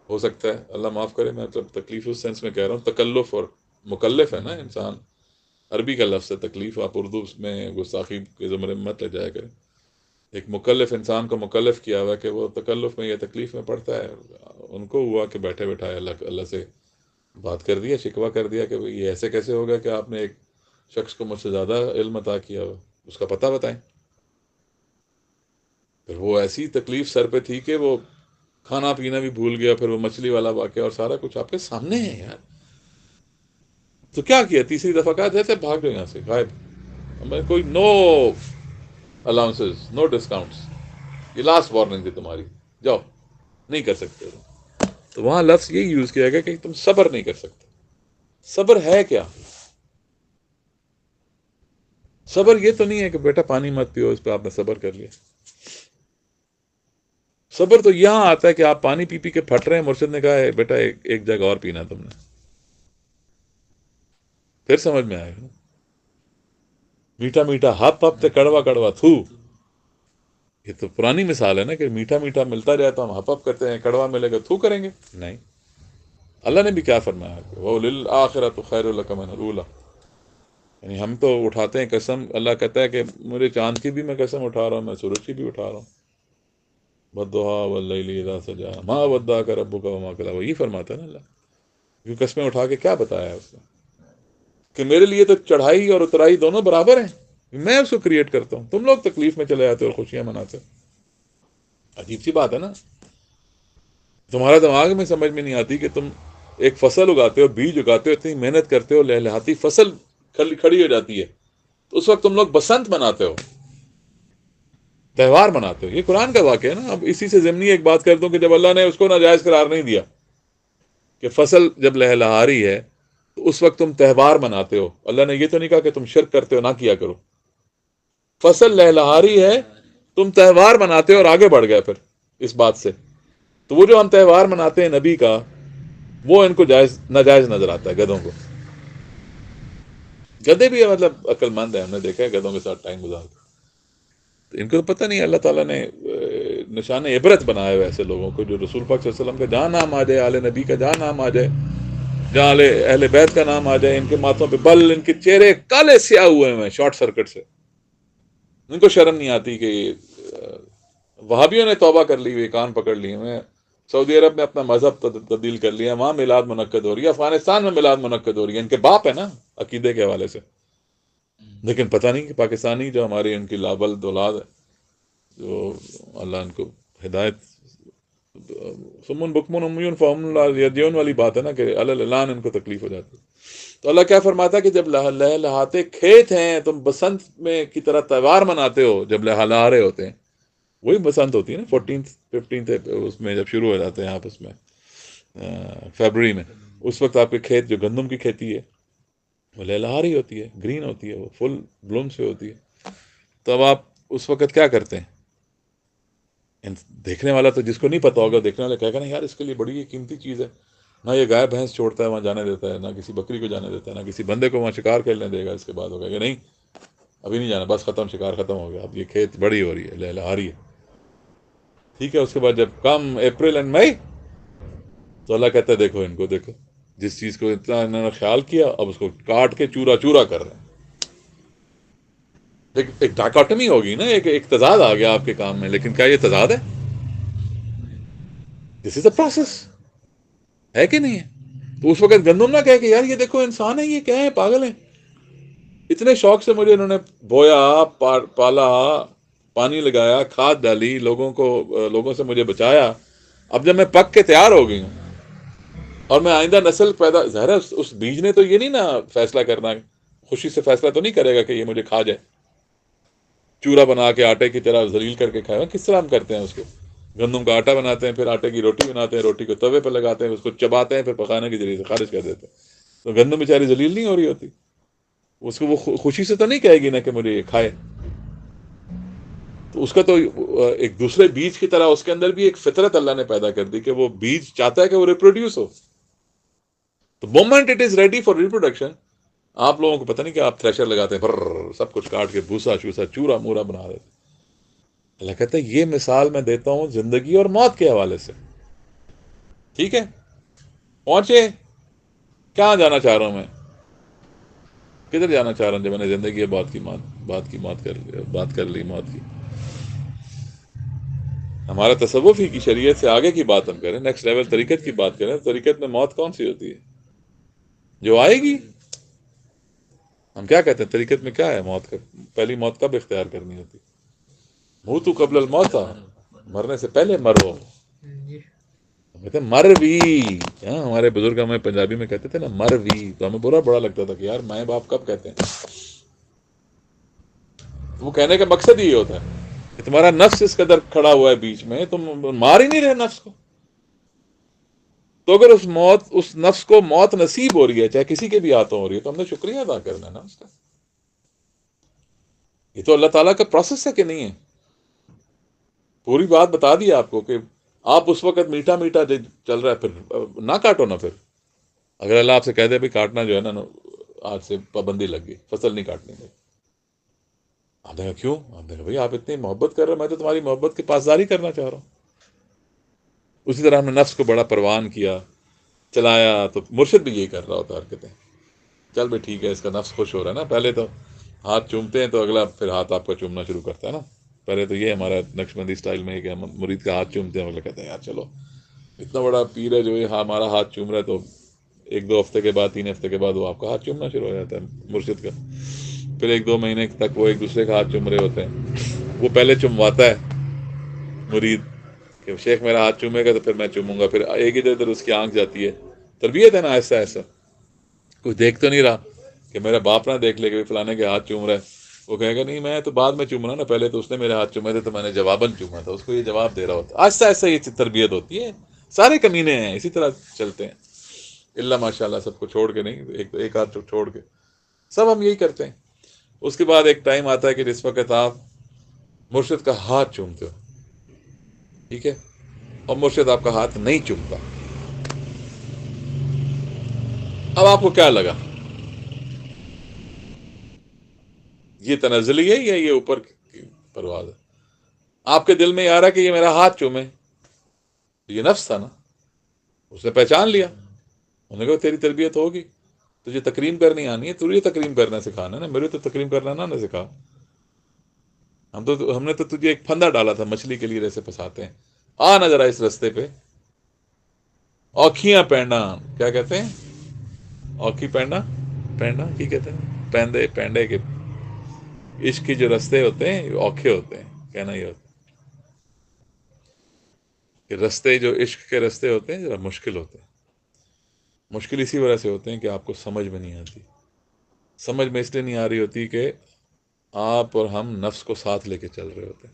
ہو سکتا ہے. اللہ معاف کرے، میں تو تکلیف اس سینس میں کہہ رہا ہوں، تکلف اور مکلف ہے نا انسان. عربی کا لفظ ہے تکلیف، آپ اردو میں گستاخی کے زمرے میں مت لے جایا کریں. ایک مکلف انسان کو مکلف کیا ہوا کہ وہ تکلف میں یا تکلیف میں پڑتا ہے. ان کو ہوا کہ بیٹھے بیٹھائے اللہ سے بات کر دیا، شکوہ کر دیا کہ یہ ایسے کیسے ہوگا کہ آپ نے ایک شخص کو مجھ سے زیادہ علم عطا کیا ہوا، اس کا پتہ بتائیں. پھر وہ ایسی تکلیف سر پہ تھی کہ وہ کھانا پینا بھی بھول گیا. پھر وہ مچھلی والا واقعہ اور سارا کچھ آپ کے سامنے ہے یار. تو کیا کیا؟ تیسری دفعہ کہا جیسے بھاگ جاؤ یہاں سے، غائب. میں کوئی نو الاؤنسز، نو ڈسکاؤنٹس، یہ لاسٹ وارننگ تھی تمہاری، جاؤ نہیں کر سکتے. تو وہاں لفظ یہی یوز کیا گیا کہ تم صبر نہیں کر سکتے. صبر ہے کیا؟ صبر یہ تو نہیں ہے کہ بیٹا پانی مت پیو، اس پہ آپ نے صبر کر لیا. صبر تو یہاں آتا ہے کہ آپ پانی پی پی کے پھٹ رہے ہیں، مرشد نے کہا ہے بیٹا ایک جگ اور پینا تم نے. پھر سمجھ میں آئے گا. میٹھا میٹھا ہپ ہپ تے کڑوا کڑوا تھو. یہ تو پرانی مثال ہے نا کہ میٹھا میٹھا ملتا جائے تو ہم ہپ ہپ کرتے ہیں، کڑوا ملے گا تھو کریں گے. نہیں، اللہ نے بھی کیا فرمایا کہ وَلِلْآخِرَةُ خَيْرٌ لَكَ مِنَ الْأُولَىٰ. یعنی ہم تو اٹھاتے ہیں قسم. اللہ کہتا ہے کہ میرے چاند کی بھی میں قسم اٹھا رہا ہوں، میں سورج کی بھی اٹھا رہا ہوں. وَالضُّحَىٰ وَاللَّيْلِ إِذَا سَجَىٰ مَا وَدَّعَكَ رَبُّكَ وَمَا قَلَىٰ. وہی فرماتا ہے نا اللہ. کیوں قسمیں اٹھا کے کیا بتایا ہے اس نے کہ میرے لیے تو چڑھائی اور اترائی دونوں برابر ہیں، میں اس کو کریٹ کرتا ہوں، تم لوگ تکلیف میں چلے جاتے ہو اور خوشیاں مناتے ہو. عجیب سی بات ہے نا. تمہارا دماغ میں سمجھ میں نہیں آتی کہ تم ایک فصل اگاتے ہو، بیج اگاتے ہو، اتنی محنت کرتے ہو، لہلہاتی فصل کھڑی ہو جاتی ہے، تو اس وقت تم لوگ بسنت مناتے ہو، تہوار مناتے ہو. یہ قرآن کا واقعہ ہے نا. اب اسی سے ضمنی ایک بات کر دوں کہ جب اللہ نے اس کو ناجائز قرار نہیں دیا کہ فصل جب لہلہا رہی ہے تو اس وقت تم تہوار مناتے ہو، اللہ نے یہ تو نہیں کہا کہ تم شرک کرتے ہو، نہ کیا کرو. فصل لہلہا رہی ہے، تم تہوار مناتے ہو اور آگے بڑھ گئے پھر اس بات سے. تو وہ جو ہم تہوار مناتے ہیں نبی کا، وہ ان کو ناجائز نظر آتا ہے گدھوں کو. گدھے بھی مطلب عقل مند ہے، ہم نے دیکھا ہے گدھوں کے ساتھ ٹائم گزارتے. تو ان کو تو پتہ نہیں اللہ تعالیٰ نے نشان عبرت بنایا ہوئے ایسے لوگوں کو جو رسول پاک صلی اللہ علیہ وسلم کا جہاں نام آ جائے، آل نبی کا جہاں نام آ جائے، جہاں اہل بیت کا نام آ جائے، ان کے ماتھوں پہ بل، ان کے چہرے کالے سیاہ ہوئے ہیں شارٹ سرکٹ سے. ان کو شرم نہیں آتی کہ وہابیوں نے توبہ کر لی ہوئی، کان پکڑ لیے ہوئے. سعودی عرب میں اپنا مذہب تبدیل کر لیا، وہاں میلاد منعقد ہو رہی ہے، افغانستان میں میلاد منعقد ہو رہی ہے. ان کے باپ ہے نا عقیدے کے حوالے سے. لیکن پتہ نہیں کہ پاکستانی جو ہماری ان کی لابلد اولاد ہے، جو اللہ ان کو ہدایت سمن بکمن امیون فہم لا یرجعون والی بات ہے نا کہ الان ان کو تکلیف ہو جاتی ہے. تو اللہ کیا فرماتا ہے کہ جب لہلہاتے کھیت ہیں تم بسنت میں کی طرح تہوار مناتے ہو جب لہلا رہے ہوتے ہیں. وہی بسنت ہوتی ہے نا 14 15 اس میں جب شروع ہو جاتے ہیں آپ اس میں فیبرری میں. اس وقت آپ کے کھیت جو گندم کی کھیتی ہے وہ لہلہا رہی ہوتی ہے, گرین ہوتی ہے, وہ فل بلوم سے ہوتی ہے. تو اب آپ اس وقت کیا کرتے ہیں؟ دیکھنے والا تو جس کو نہیں پتا ہوگا دیکھنے والا کہے گا نا یار اس کے لیے بڑی قیمتی چیز ہے, نہ یہ گائے بھینس چھوڑتا ہے وہاں جانے دیتا ہے, نہ کسی بکری کو جانے دیتا ہے, نہ کسی بندے کو وہاں شکار کھیلنے دے گا. اس کے بعد ہوگا کہ نہیں ابھی نہیں جانا, بس ختم, شکار ختم ہو گیا, اب یہ کھیت بڑی ہو رہی ہے, لہلہا رہی ہے. ٹھیک ہے, اس کے بعد جب کم اپریل اینڈ مئی تو اللہ کہتا ہے دیکھو ان کو, دیکھو جس چیز کو اتنا انہوں نے خیال کیا اب اس کو کاٹ کے چورا چورا کر رہے ہیں. ایک ڈاکاٹمی ہوگی نا, ایک تضاد آ گیا آپ کے کام میں, لیکن کیا یہ تضاد ہے؟ دس از اے پروسیس, ہے کہ نہیں ہے؟ تو اس وقت گندم نہ کہے کہ یار یہ دیکھو انسان ہے, یہ کیا ہے, پاگل ہیں. اتنے شوق سے مجھے انہوں نے بویا, پالا, پانی لگایا, کھاد ڈالی, لوگوں سے مجھے بچایا. اب جب میں پک کے تیار ہو گئی ہوں اور میں آئندہ نسل پیدا, ظاہر ہے اس بیج نے تو یہ نہیں نا فیصلہ کرنا, خوشی سے فیصلہ تو نہیں کرے گا کہ یہ مجھے کھا جائے, چورا بنا کے آٹے کی طرح ذلیل کر کے کھائے. کس طرح ہم کرتے ہیں اس کو؟ گندم کا آٹا بناتے ہیں, پھر آٹے کی روٹی بناتے ہیں, روٹی کو توے پہ لگاتے ہیں, اس کو چباتے ہیں, پھر پکانے کے ذریعے سے خارج کر دیتے ہیں. تو گندم بیچاری ذلیل نہیں ہو رہی ہوتی, اس کو وہ خوشی سے تو نہیں کہے گی نا کہ مجھے یہ کھائے. تو اس کا تو ایک دوسرے بیج کی طرح اس کے اندر بھی ایک فطرت اللہ نے پیدا کر دی کہ وہ بیج چاہتا ہے کہ وہ ریپروڈیوس ہو. تو moment it is ready for reproduction, آپ لوگوں کو پتہ نہیں کہ آپ تھریشر لگاتے ہیں, سب کچھ کاٹ کے بھوسا چوسا چورا مورا بنا دیتے. اللہ کہتا ہے یہ مثال میں دیتا ہوں زندگی اور موت کے حوالے سے. ٹھیک ہے, پہنچے کہاں جانا چاہ رہا ہوں میں, کدھر جانا چاہ رہا ہوں جب میں نے زندگی بات کر لی موت کی. ہمارا تصوف ہی کی شریعت سے آگے کی بات ہم کریں, نیکسٹ لیول طریقت کی بات کریں. طریقت میں موت کون سی ہوتی ہے جو آئے گی؟ ہم کیا کہتے ہیں طریقت میں کیا ہے موت کا؟ پہلی موت کب اختیار کرنی ہوتی؟ موتو قبل الموت, مرنے سے پہلے مرو. کہتے ہیں مر بھی, ہمارے بزرگ ہمیں پنجابی میں کہتے تھے نا مر بھی, تو ہمیں برا بڑا لگتا تھا کہ یار مائیں باپ کب کہتے ہیں. وہ کہنے کا مقصد یہ ہوتا ہے کہ تمہارا نفس اس قدر کھڑا ہوا ہے بیچ میں, تم مار ہی نہیں رہے نفس کو. تو اگر اس نفس کو موت نصیب ہو رہی ہے, چاہے کسی کے بھی ہاتھوں ہو رہی ہے, تو ہم نے شکریہ ادا کرنا ہے نا اس کا. یہ تو اللہ تعالیٰ کا پروسیس ہے کہ نہیں ہے؟ پوری بات بتا دی آپ کو کہ آپ اس وقت میٹھا میٹھا چل رہا ہے, پھر نہ کاٹو نا. پھر اگر اللہ آپ سے کہہ دے بھی کاٹنا جو ہے نا, آج سے پابندی لگ گئی, فصل نہیں کاٹنے میں, آپ نے کہا کیوں؟ آپ نے کہا بھائی آپ اتنی محبت کر رہے ہو, میں تو تمہاری محبت کی پاسداری کرنا چاہ رہا ہوں. اسی طرح ہم نے نفس کو بڑا پروان کیا, چلایا. تو مرشد بھی یہی کر رہا ہوتا ہے حرکتیں. چل بھائی ٹھیک ہے, اس کا نفس خوش ہو رہا ہے نا, پہلے تو ہاتھ چومتے ہیں تو اگلا پھر ہاتھ آپ کا چومنا شروع کرتا ہے نا. پہلے تو یہ ہمارا نقش بندی اسٹائل میں ہے کہ ہم مرید کا ہاتھ چومتے ہیں, اگلا کہتے ہیں یار چلو اتنا بڑا پیر ہے جو یہ ہمارا ہاتھ چوم رہا ہے, تو 1 2 ہفتے کے بعد 3 ہفتے کے بعد وہ آپ کا ہاتھ چومنا شروع ہو جاتا ہے مرشد کا. پھر 1 2 مہینے تک وہ ایک دوسرے کا ہاتھ چوم رہے ہوتے ہیں. وہ پہلے چومواتا ہے مرید کہ شیخ میرا ہاتھ چومے گا تو پھر میں چوموں گا, پھر ایک ادھر ادھر اس کی آنکھ جاتی ہے. تربیت ہے نا, ایسا ایسا کوئی دیکھ تو نہیں رہا کہ میرا باپ نہ دیکھ لے کہ فلانے کے ہاتھ چوم رہا ہے, وہ کہے گا نہیں میں تو بعد میں چوم رہا نا, پہلے تو اس نے میرے ہاتھ چومے تھے تو میں نے جواباً چوما تھا, اس کو یہ جواب دے رہا ہوتا ہے. آہستہ آہستہ یہ تربیت ہوتی ہے. سارے کمینے ہیں اسی طرح چلتے ہیں, اللہ ماشاء اللہ سب کو چھوڑ کے نہیں, ایک ہاتھ چھوڑ کے سب ہم یہی کرتے ہیں. اس کے بعد ایک ٹائم آتا ہے کہ جس وقت آپ مرشد کا ہاتھ چومتے ہو, ٹھیک ہے, اور مرشد آپ کا ہاتھ نہیں چومتا. اب آپ کو کیا لگا, یہ تنزلی ہے یا یہ اوپر کی پرواز ہے؟ آپ کے دل میں یہ آ رہا کہ یہ میرا ہاتھ چومے, یہ نفس تھا نا, اس نے پہچان لیا. انہوں نے کہا تیری تربیت ہوگی, تجھے تکریم کرنی آنی ہے, تجھے تکریم کرنا سکھانا ہے نا, میرے تو تکریم کرنا نہ سکھا. ہم نے تو تجھے ایک پھندا ڈالا تھا مچھلی کے لیے جیسے پھنساتے ہیں, آ نہ ذرا اس رستے پہ. اوکھیاں پینڈا, کیا کہتے ہیں اوکھی پینڈا, پینڈا کی کہتے ہیں پینڈے کے عشق کے جو رستے ہوتے ہیں اوکھے ہوتے ہیں, کہنا یہ ہوتا ہے. کہ رستے جو عشق کے رستے ہوتے ہیں ذرا مشکل ہوتے ہیں. مشکل اسی وجہ سے ہوتے ہیں کہ آپ کو سمجھ میں نہیں آتی. سمجھ میں اس لیے نہیں آ رہی ہوتی کہ آپ اور ہم نفس کو ساتھ لے کے چل رہے ہوتے ہیں.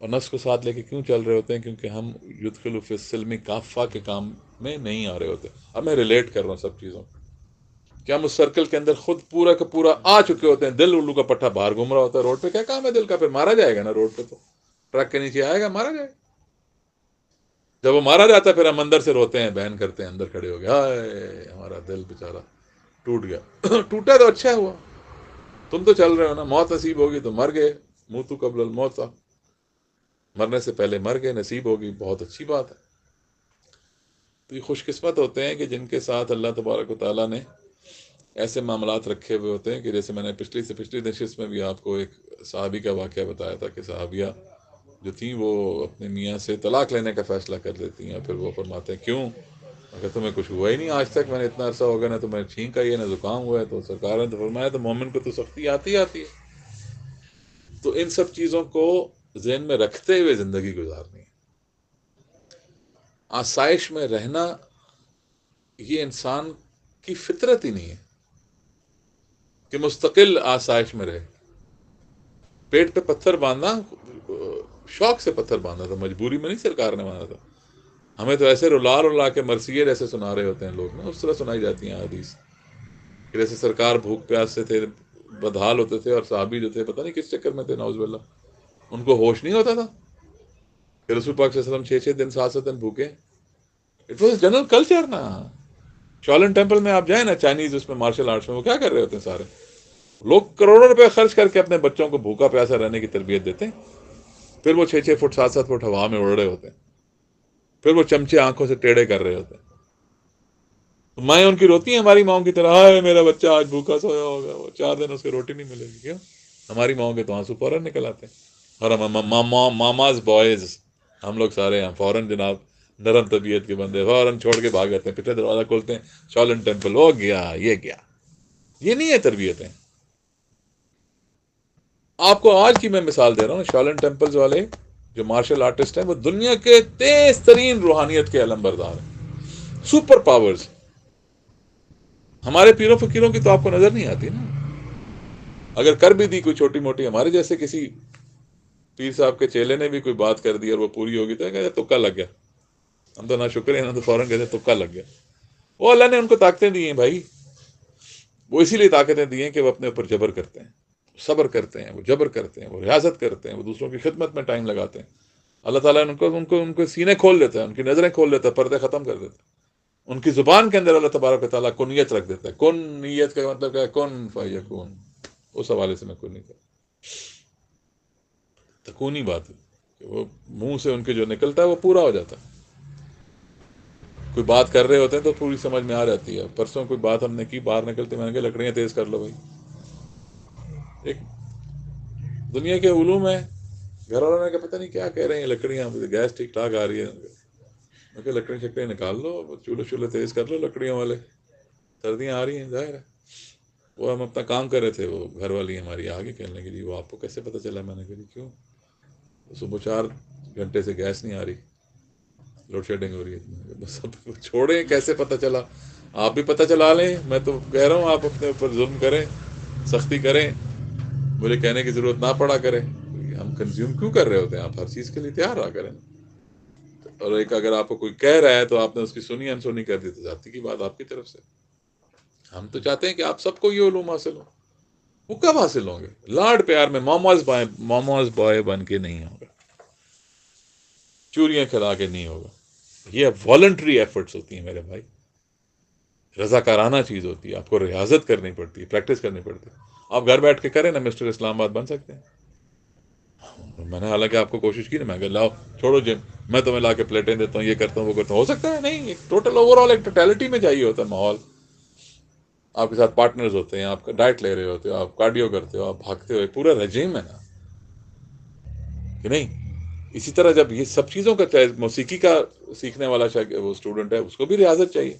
اور نفس کو ساتھ لے کے کیوں چل رہے ہوتے ہیں؟ کیونکہ ہم یدخل فی السلم کافہ کے کام میں نہیں آ رہے ہوتے. اب میں ریلیٹ کر رہا ہوں سب چیزوں کو کہ ہم اس سرکل کے اندر خود پورا کا پورا آ چکے ہوتے ہیں. دل الو کا پٹھا باہر گھوم رہا ہوتا ہے روڈ پہ. کیا کام ہے دل کا؟ پھر مارا جائے گا نا روڈ پہ, تو ٹرک کے نیچے آئے گا, مارا جائے گا. جب وہ مارا جاتا ہے پھر ہم اندر سے روتے ہیں, بہن کرتے ہیں, اندر کھڑے ہو گئے, ہائے ہمارا دل بےچارا ٹوٹ گیا. ٹوٹا تو اچھا ہوا, تم تو چل رہے ہو نا. موت نصیب ہوگی تو مر گئے, موتو قبل الموت, مرنے سے پہلے مر گئے, نصیب ہوگی, بہت اچھی بات ہے. تو یہ خوش قسمت ہوتے ہیں کہ جن کے ساتھ اللہ تبارک و تعالیٰ نے ایسے معاملات رکھے ہوئے ہوتے ہیں کہ جیسے میں نے پچھلی نشست میں بھی آپ کو ایک صحابی کا واقعہ بتایا تھا کہ صحابیہ جو تھیں وہ اپنے میاں سے طلاق لینے کا فیصلہ کر لیتی ہیں. پھر وہ فرماتے ہیں کیوں؟ اگر تمہیں کچھ ہوا ہی نہیں آج تک, میں نے اتنا عرصہ ہو گیا, نہ تمہیں چھینک آئی ہے نہ زکام ہوا ہے. تو سرکار نے تو فرمایا تو مومن کو تو سختی آتی ہے. تو ان سب چیزوں کو ذہن میں رکھتے ہوئے زندگی گزارنی ہے. آسائش میں رہنا یہ انسان کی فطرت ہی نہیں ہے کہ مستقل آسائش میں رہے. پیٹ پہ پتھر باندھنا شوق سے پتھر باندھا تھا, مجبوری میں نہیں سرکار نے باندھا تھا. ہمیں تو ایسے رلا رلا کے مرثیے جیسے سنا رہے ہوتے ہیں لوگ نا, اس طرح سنائی جاتی ہیں حدیث کہ جیسے سرکار بھوک پیاس سے تھے, بدحال ہوتے تھے, اور صحابی جو تھے پتہ نہیں کس چکر میں تھے, نعوذ باللہ, ان کو ہوش نہیں ہوتا تھا کہ رسول پاک صلی اللہ علیہ وسلم 6 دن 7 دن بھوکے. اٹ واز جنرل کلچر نا. شاولن ٹیمپل میں آپ جائیں نا, چائنیز اس میں مارشل آرٹس میں, وہ کیا کر رہے ہوتے ہیں سارے لوگ؟ کروڑوں روپے خرچ کر کے اپنے بچوں کو بھوکا پیاسا رہنے کی تربیت دیتے ہیں. پھر وہ 6 فٹ 7 فٹ ہوا میں اڑ رہے ہوتے ہیں. پھر وہ چمچے آنکھوں سے ٹیڑھے کر رہے ہوتے ہیں. مائیں ان کی روتی ہیں ہماری ماؤں کی طرح, ہائے میرا بچہ آج بھوکا سویا ہوگا, وہ 4 دن اس کو روٹی نہیں ملے گی. کیوں؟ ہماری ماؤں کے تو آنسو فوراً نکل آتے ہیں. اور ہم ماماز بوائز, ہم لوگ سارے ہیں فوراً جناب نرم طبیعت کے بندے, فوراً چھوڑ کے بھاگ جاتے ہیں, پچھلے دروازہ کھولتے ہیں, شاولن ٹیمپل ہو گیا, یہ گیا. یہ نہیں ہے تربیتیں. آپ کو آج کی میں مثال دے رہا ہوں. شاولن ٹیمپلز والے جو مارشل آرٹسٹ ہیں وہ دنیا کے تیز ترین روحانیت کے علم بردار ہیں, سپر پاورز. ہمارے پیروں فقیروں کی تو آپ کو نظر نہیں آتی نا. اگر کر بھی دی کوئی چھوٹی موٹی, ہمارے جیسے کسی پیر صاحب کے چیلے نے بھی کوئی بات کر دی اور وہ پوری ہوگی تو کہتے تکا لگ گیا. ہم تو نہ شکر ہے نا, تو فوراً کہتے تکا لگ گیا. وہ اللہ نے ان کو طاقتیں دی ہیں بھائی, وہ اسی لیے طاقتیں دی ہیں کہ وہ اپنے اوپر جبر کرتے ہیں, صبر کرتے ہیں, وہ جبر کرتے ہیں, وہ ریاضت کرتے ہیں, وہ دوسروں کی خدمت میں ٹائم لگاتے ہیں. اللہ تعالیٰ نے ان کو سینے کھول دیتا ہے, ان کی نظریں کھول دیتا ہے, پردے ختم کر دیتا ہے. ان کی زبان کے اندر اللہ تبارک و تعالیٰ کنیت رکھ دیتا ہے. کن نیت کا مطلب کیا ہے؟ کن فیکون. اس حوالے سے میں کوئی نہیں کرتا. تکونی بات ہے کہ وہ منہ سے ان کے جو نکلتا ہے وہ پورا ہو جاتا ہے. کوئی بات کر رہے ہوتے ہیں تو پوری سمجھ میں آ جاتی ہے. پرسوں کوئی بات ہم نے کی, باہر نکلتے میں نے کہا لکڑیاں تیز کر لو بھائی. ایک دنیا کے علوم ہے, گھر والوں نے کہا پتہ نہیں کیا کہہ رہے ہیں, لکڑیاں گیس ٹھیک ٹھاک آ رہی ہے. میں کہ لکڑی شکڑیاں نکال لو, چولہے تیز کر لو لکڑیوں والے, سردیاں آ رہی ہیں ظاہر ہے. وہ ہم اپنا کام کر رہے تھے, وہ گھر والی ہماری آگے کہنے لگی, وہ آپ کو کیسے پتہ چلا؟ میں نے کہا کیوں؟ صبح 4 گھنٹے سے گیس نہیں آ رہی, لوڈ شیڈنگ ہو رہی ہے. بس اب چھوڑیں, کیسے پتہ چلا؟ آپ بھی پتہ چلا لیں. میں تو کہہ رہا ہوں آپ اپنے اوپر ظلم کریں, سختی کریں, مجھے کہنے کی ضرورت نہ پڑا کریں. ہم کنزیوم کیوں کر رہے ہوتے ہیں؟ آپ ہر چیز کے لیے تیار رہا کریں. اور ایک اگر آپ کو کوئی کہہ رہا ہے تو آپ نے اس کی سنی انسونی کر دی تو ذاتی کی بات آپ کی طرف سے. ہم تو چاہتے ہیں کہ آپ سب کو یہ علوم حاصل ہو. وہ کب حاصل ہوں گے؟ لاڈ پیار میں موموز بوائے بن کے نہیں ہوگا, چوریاں کھلا کے نہیں ہوگا. یہ والنٹری ایفرٹس ہوتی ہیں میرے بھائی, رضاکارانہ چیز ہوتی ہے. آپ کو ریاضت کرنی پڑتی ہے, پریکٹس کرنی پڑتی ہے. آپ گھر بیٹھ کے کریں نا, مسٹر اسلام آباد بن سکتے ہیں. میں نے حالانکہ آپ کو کوشش کی نا, میں کہ لاؤ چھوڑو جم, میں تمہیں لا کے پلیٹیں دیتا ہوں, یہ کرتا ہوں, وہ کرتا ہوں. ہو سکتا ہے نہیں, ایک ٹوٹل اوور آل ایک ٹوٹیلٹی میں چاہیے ہوتا ہے ماحول. آپ کے ساتھ پارٹنرز ہوتے ہیں, آپ کا ڈائٹ لے رہے ہوتے ہو, آپ کارڈیو کرتے ہو, آپ بھاگتے ہو, پورا رجیم ہے نا کہ نہیں. اسی طرح جب یہ سب چیزوں کا, چاہے موسیقی کا سیکھنے والا وہ اسٹوڈنٹ ہے, اس کو بھی ریاضت چاہیے.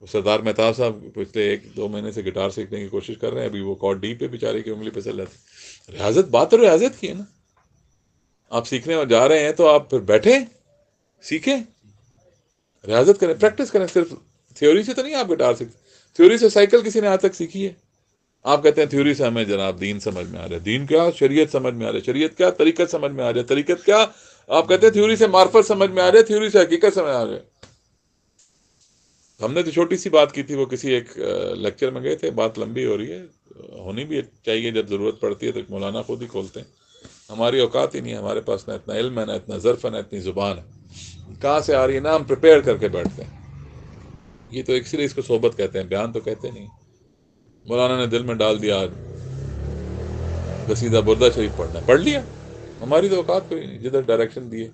سردار مہتاب صاحب پچھلے 1-2 مہینے سے گٹار سیکھنے کی کوشش کر رہے ہیں. ابھی وہ کارڈ ڈی پہ بیچارے کی انگلی پہ چل جاتی. ریاضت, بات تو ریاضت کی ہے نا. آپ سیکھنے جا رہے ہیں تو آپ پھر بیٹھیں, سیکھیں، ریاضت کریں، پریکٹس کریں. صرف تھیوری سے تو نہیں آپ گٹار سیکھتے. تھیوری سے سائیکل کسی نے آج تک سیکھی ہے؟ آپ کہتے ہیں تھیوری سے ہمیں جناب دین سمجھ میں آ رہا ہے. دین کیا؟ شریعت سمجھ میں آ رہا ہے. شریعت کیا؟ طریقت سمجھ میں آ رہا ہے. طریقت کیا؟ آپ کہتے ہیں تھیوری سے معرفت سمجھ میں آ رہا ہے. تھیوری سے حقیقت سمجھ آ رہا ہے. ہم نے تو چھوٹی سی بات کی تھی، وہ کسی ایک لیکچر میں گئے تھے. بات لمبی ہو رہی ہے، ہونی بھی چاہیے، جب ضرورت پڑتی ہے تو مولانا خود ہی کھولتے ہیں. ہماری اوقات ہی نہیں ہے، ہمارے پاس نہ اتنا علم ہے، نہ اتنا ظرف ہے، نہ اتنی زبان ہے. کہاں سے آ رہی ہے نا، ہم پریپیئر کر کے بیٹھتے ہیں. یہ تو اسی لیے اس کو صحبت کہتے ہیں، بیان تو کہتے نہیں. مولانا نے دل میں ڈال دیا آج قصیدہ بردہ شریف پڑھنا، پڑھ لیا. ہماری تو اوقات کوئی نہیں. جدھر ڈائریکشن دیے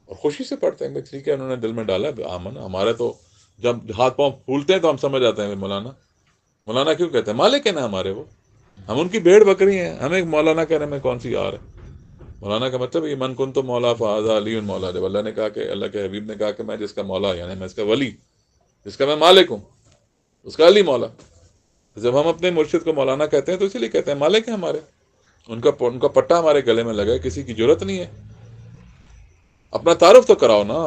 اور خوشی سے پڑھتے ہیں. ٹھیک ہے، انہوں نے دل میں ڈالا. آمن. ہمارے تو جب ہاتھ پاؤں پھولتے ہیں تو ہم سمجھ آتے ہیں مولانا کیوں کہتے ہیں. مالک ہے نا ہمارے وہ، ہم ان کی بھیڑ بکری ہیں. ہمیں مولانا کہنے میں کون سی یار ہے. مولانا کا مطلب یہ من کن تو مولا فاضا علی مولا. جب اللہ نے کہا کہ اللہ کے حبیب نے کہا کہ میں جس کا مولا، یعنی میں اس کا ولی، جس کا میں مالک ہوں، اس کا علی مولا. جب ہم اپنے مرشد کو مولانا کہتے ہیں تو اسی لیے کہتے ہیں مالک ہیں ہمارے. ان کا پٹا ہمارے گلے میں لگا ہے. کسی کی ضرورت نہیں ہے. اپنا تعارف تو کراؤ نا.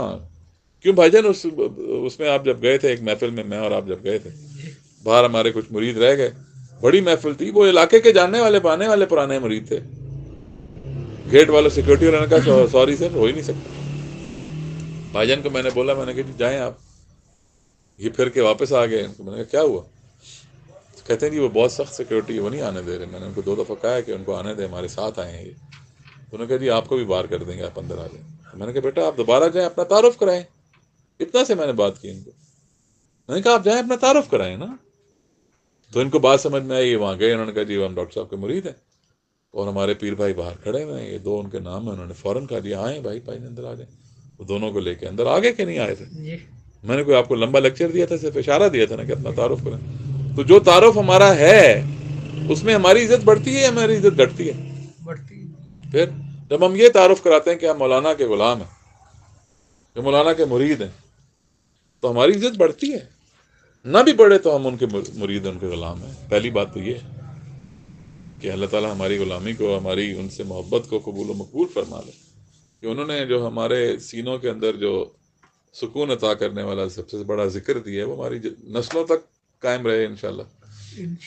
کیوں بھائی جان اس میں آپ جب گئے تھے ایک محفل میں اور آپ جب گئے تھے باہر، ہمارے کچھ مرید رہ گئے. بڑی محفل تھی، وہ علاقے کے جاننے والے پانے والے پرانے مرید تھے. گیٹ والے سیکورٹی والے نے کہا سوری سر، ہو ہی نہیں سکتا. بھائی جان کو میں نے بولا، میں نے کہا جائیں آپ. یہ پھر کے واپس آ گئے. میں نے کہا کیا ہوا؟ کہتے ہیں جی وہ بہت سخت سیکورٹی ہے، وہ نہیں آنے دے رہے. میں نے ان کو 2 دفعہ کہا ہے کہ ان کو آنے دیں، ہمارے ساتھ آئے ہیں یہ. انہوں نے کہا جی آپ کو بھی باہر کر دیں گے، آپ اندر آ جائیں. میں نے کہا بیٹا آپ دوبارہ جائیں، اپنا تعارف کرائیں. اتنا سے میں نے بات کی ان کو. میں نے کہا آپ جائیں اپنا تعارف کرائیں نا. تو ان کو بات سمجھ میں آئی. وہاں گئے، انہوں نے کہا جی ہم ڈاکٹر صاحب کے مرید ہیں اور ہمارے پیر بھائی باہر کھڑے ہوئے ہیں. یہ 2 ان کے نام ہیں. انہوں نے فوراً کہا جی آئیں بھائی اندر آ جائیں. وہ دونوں کو لے کے اندر آگے کہ نہیں آئے تھے. میں نے کوئی آپ کو لمبا لیکچر دیا تھا، صرف اشارہ دیا تھا نا کہ اپنا تعارف کریں. تو جو تعارف ہمارا ہے اس میں ہماری عزت بڑھتی ہے یا ہماری عزت گھٹتی ہے؟ بڑھتی. پھر جب ہم یہ تعارف کراتے ہیں کہ ہم مولانا کے غلام ہیں، جو مولانا کے مرید ہیں، تو ہماری عزت بڑھتی ہے. نہ بھی بڑھے تو ہم ان کے مرید، ان کے غلام ہیں. پہلی بات تو یہ ہے کہ اللہ تعالیٰ ہماری غلامی کو، ہماری ان سے محبت کو قبول و مقبول فرما لے. کہ انہوں نے جو ہمارے سینوں کے اندر جو سکون عطا کرنے والا سب سے بڑا ذکر دیا ہے، وہ ہماری نسلوں تک قائم رہے انشاءاللہ.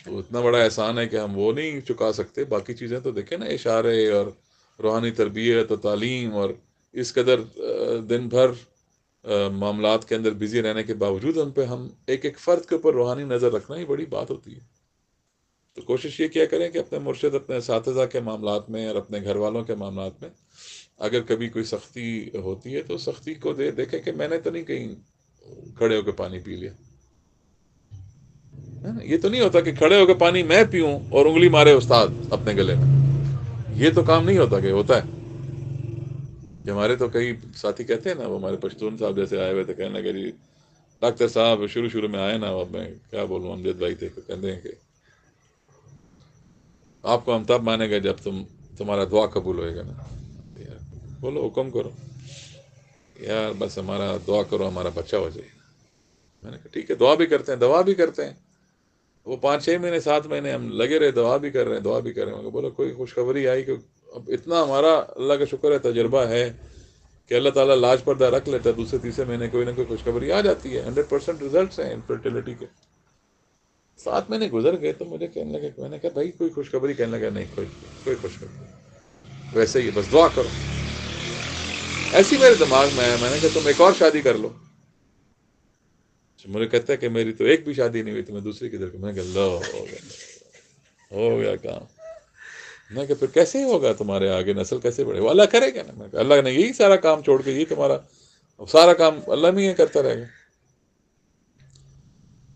تو اتنا بڑا احسان ہے کہ ہم وہ نہیں چکا سکتے. باقی چیزیں تو دیکھیں نا، اشارے اور روحانی تربیت اور تعلیم، اور اس قدر دن بھر معاملات کے اندر بزی رہنے کے باوجود ان پہ ہم ایک ایک فرد کے اوپر روحانی نظر رکھنا ہی بڑی بات ہوتی ہے. تو کوشش یہ کیا کریں کہ اپنے مرشد، اپنے اساتذہ کے معاملات میں اور اپنے گھر والوں کے معاملات میں اگر کبھی کوئی سختی ہوتی ہے تو سختی کو دیکھیں کہ میں نے تو نہیں کہیں کھڑے ہو کے پانی پی لیا. یہ تو نہیں ہوتا کہ کھڑے ہو کے پانی میں پیوں اور انگلی مارے استاد اپنے گلے میں. یہ تو کام نہیں ہوتا. کہ ہوتا ہے کہ ہمارے تو کئی ساتھی کہتے ہیں نا، وہ ہمارے پشتون صاحب جیسے آئے ہوئے تھے، کہنے لگے جی ڈاکٹر صاحب شروع میں آئے نا، اب میں کیا بولوں، امجد بھائی تھے، کہتے ہیں کہ آپ کو ہم تب مانیں گے جب تمہارا دعا قبول ہوئے گا نا. بولو حکم کرو یار، بس ہمارا دعا کرو ہمارا بچہ ہو جائے. میں نے کہا ٹھیک ہے، دعا بھی کرتے ہیں، دعا بھی کرتے ہیں. وہ 5-6 مہینے 7 مہینے ہم لگے رہے، دعا بھی کر رہے ہیں، دعا بھی کر رہے ہیں. بولو کوئی خوشخبری آئی کہ اب اتنا ہمارا اللہ کا شکر ہے تجربہ ہے کہ اللہ تعالیٰ لاج پردہ رکھ لیتا ہے. دوسرے تیسرے مہینے کوئی نہ کوئی خوشخبری آ جاتی ہے. 100% ریزلٹس ہیں انفرٹیلٹی کے. 7 مہینے گزر گئے تو مجھے کہنے لگے، میں نے کہا بھائی کوئی خوشخبری؟ کہنے لگا نہیں کوئی خوشخبری، ویسے ہی بس دعا کرو. ایسی میرے دماغ میں ہے. میں نے کہا تم ایک اور شادی کر لو. مجھے کہتا ہے کہ میری تو ایک بھی شادی نہیں ہوئی، تو میں دوسری کدھر کو. میں نے کہا اللہ ہو گیا کام. میں کہ پھر کیسے ہوگا تمہارے آگے نسل کیسے بڑھے؟ وہ اللہ کرے گا نا. میں کہ اللہ نے یہی سارا کام چھوڑ کے، یہی تمہارا سارا کام اللہ میں یہ کرتا رہے گا.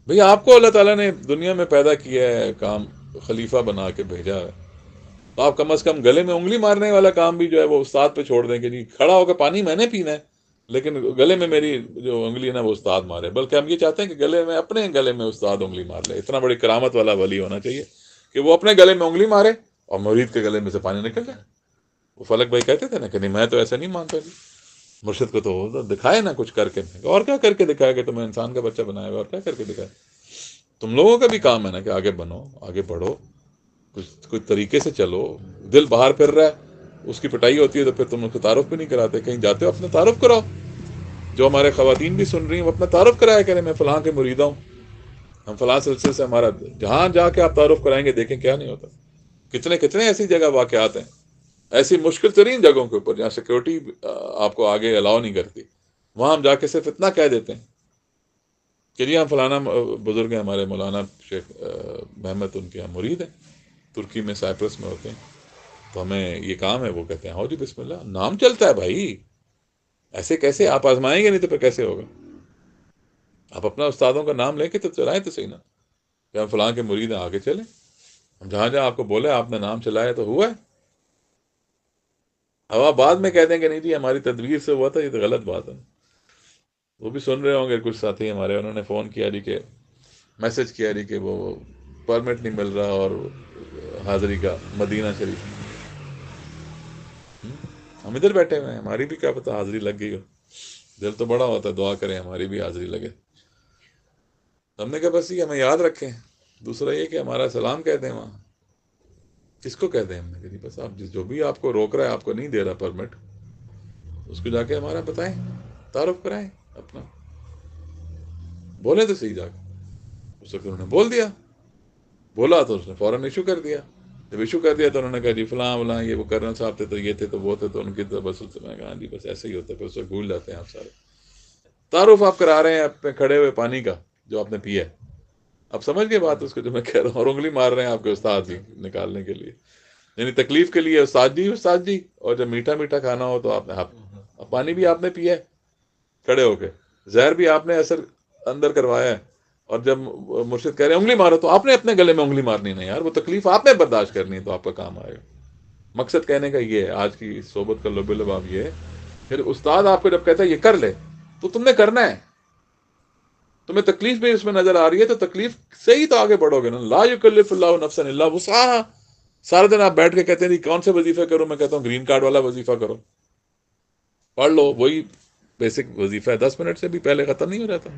بھئی آپ کو اللہ تعالیٰ نے دنیا میں پیدا کیا ہے، کام خلیفہ بنا کے بھیجا ہے، تو آپ کم از کم گلے میں انگلی مارنے والا کام بھی جو ہے وہ استاد پہ چھوڑ دیں کہ جی کھڑا ہو کے پانی میں نے پینا ہے، لیکن گلے میں میری جو انگلی ہے نا وہ استاد مارے. بلکہ ہم یہ چاہتے ہیں کہ گلے میں، اپنے گلے میں استاد انگلی مار لے. اتنا بڑی کرامت والا ولی ہونا چاہیے کہ وہ اپنے گلے میں انگلی مارے اور مرید کے گلے میں سے پانی نکل جائے. وہ فلک بھائی کہتے تھے نا کہ نہیں میں تو ایسا نہیں مانتا جی. مرشد کو تو دکھائے نا کچھ کر کے. اور کیا کر کے دکھائے کہ تمہیں انسان کا بچہ بنایا گا؟ اور کیا کر کے دکھائے؟ تم لوگوں کا بھی کام ہے نا کہ آگے بنو، آگے بڑھو، کچھ طریقے سے چلو. دل باہر پھر رہا ہے، اس کی پٹائی ہوتی ہے تو پھر تم اس کو تعارف بھی نہیں کراتے. کہیں جاتے ہو اپنا تعارف کراؤ. جو ہمارے خواتین بھی سن رہی ہیں وہ اپنا تعارف کرایا کریں، میں فلاں کے مریدہ ہوں، ہم فلاں سلسلے سے ہمارا، جہاں جا کے آپ تعارف کرائیں گے دیکھیں کیا نہیں ہوتا. کتنے کتنے ایسی جگہ واقعات ہیں، ایسی مشکل ترین جگہوں کے اوپر جہاں سیکورٹی آپ کو آگے الاؤ نہیں کرتی، وہاں ہم جا کے صرف اتنا کہہ دیتے ہیں کہ جی ہم فلانا بزرگ ہیں، ہمارے مولانا شیخ محمد ان کے ہم مرید ہیں، ترکی میں سائپرس میں ہوتے ہیں، تو ہمیں یہ کام ہے. وہ کہتے ہیں ہاں جی بسم اللہ، نام چلتا ہے بھائی، ایسے کیسے آپ آزمائیں گے؟ نہیں تو پھر کیسے ہوگا؟ آپ اپنا استادوں کا نام لے کے تو چلائیں تو صحیح نا، کہ ہم فلاں کے مرید ہیں، آگے چلیں. ہم جہاں جہاں آپ کو بولے آپ نے نام چلایا تو ہوا ہے. اب آپ بعد میں کہہ دیں کہ نہیں جی ہماری تدبیر سے ہوا تھا، یہ تو غلط بات ہے. وہ بھی سن رہے ہوں گے کچھ ساتھی ہمارے، انہوں نے فون کیا جی کہ میسج کیا جی کہ وہ پرمٹ نہیں مل رہا اور حاضری کا مدینہ شریف. ہم ادھر بیٹھے ہوئے ہیں، ہماری بھی کیا پتہ حاضری لگ گئی ہو. دل تو بڑا ہوتا ہے، دعا کریں ہماری بھی حاضری لگے. ہم نے کہا بس یہ ہمیں یاد رکھیں. دوسرا یہ کہ ہمارا سلام کہہ دیں وہاں. کس کو کہتے ہیں؟ ہم نے کہ جی بس آپ جو بھی آپ کو روک رہا ہے، آپ کو نہیں دے رہا پرمٹ، اس کو جا کے ہمارا بتائیں، تعارف کرائیں اپنا، بولیں تو صحیح جا کے. اس وقت انہوں نے بول دیا، بولا تو اس نے فوراً ایشو کر دیا. جب ایشو کر دیا تو انہوں نے کہا جی فلاں فلاں یہ وہ کرنا صاحب تھے، تو یہ تھے تو وہ تھے، تو ان کی تو بس میں کہا جی بس ایسے ہی ہوتا ہے. پھر اس وقت بھول جاتے ہیں آپ سارے. تعارف آپ کرا رہے ہیں اپنے کھڑے ہوئے پانی کا جو آپ نے پیا ہے. اب سمجھ گئے بات اس کو جو میں کہہ رہا ہوں، اور انگلی مار رہے ہیں آپ کے استاد جی نکالنے کے لیے، یعنی تکلیف کے لیے استاد جی استاد جی. اور جب میٹھا میٹھا کھانا ہو تو آپ نے پانی بھی آپ نے پیا ہے کھڑے ہو کے، زہر بھی آپ نے اثر اندر کروایا ہے. اور جب مرشد کہہ رہے ہیں انگلی مارو تو آپ نے اپنے گلے میں انگلی مارنی نہیں یار، وہ تکلیف آپ نے برداشت کرنی ہے تو آپ کا کام آئے گا. مقصد کہنے کا یہ ہے، آج کی صحبت کا لب لباب یہ ہے. پھر استاد آپ کو جب کہتا ہے یہ کر لے تو تم نے کرنا ہے. تمہیں تکلیف بھی اس میں نظر آ رہی ہے تو تکلیف سے ہی تو آگے بڑھو گے نا. لا یکلف اللہ نفسا الا وسعها. سارے دن آپ بیٹھ کے کہتے ہیں کون سے وظیفے کروں؟ میں کہتا ہوں گرین کارڈ والا وظیفہ کرو، پڑھ لو. وہی بیسک وظیفہ ہے، 10 منٹ سے بھی پہلے ختم نہیں ہو جاتا.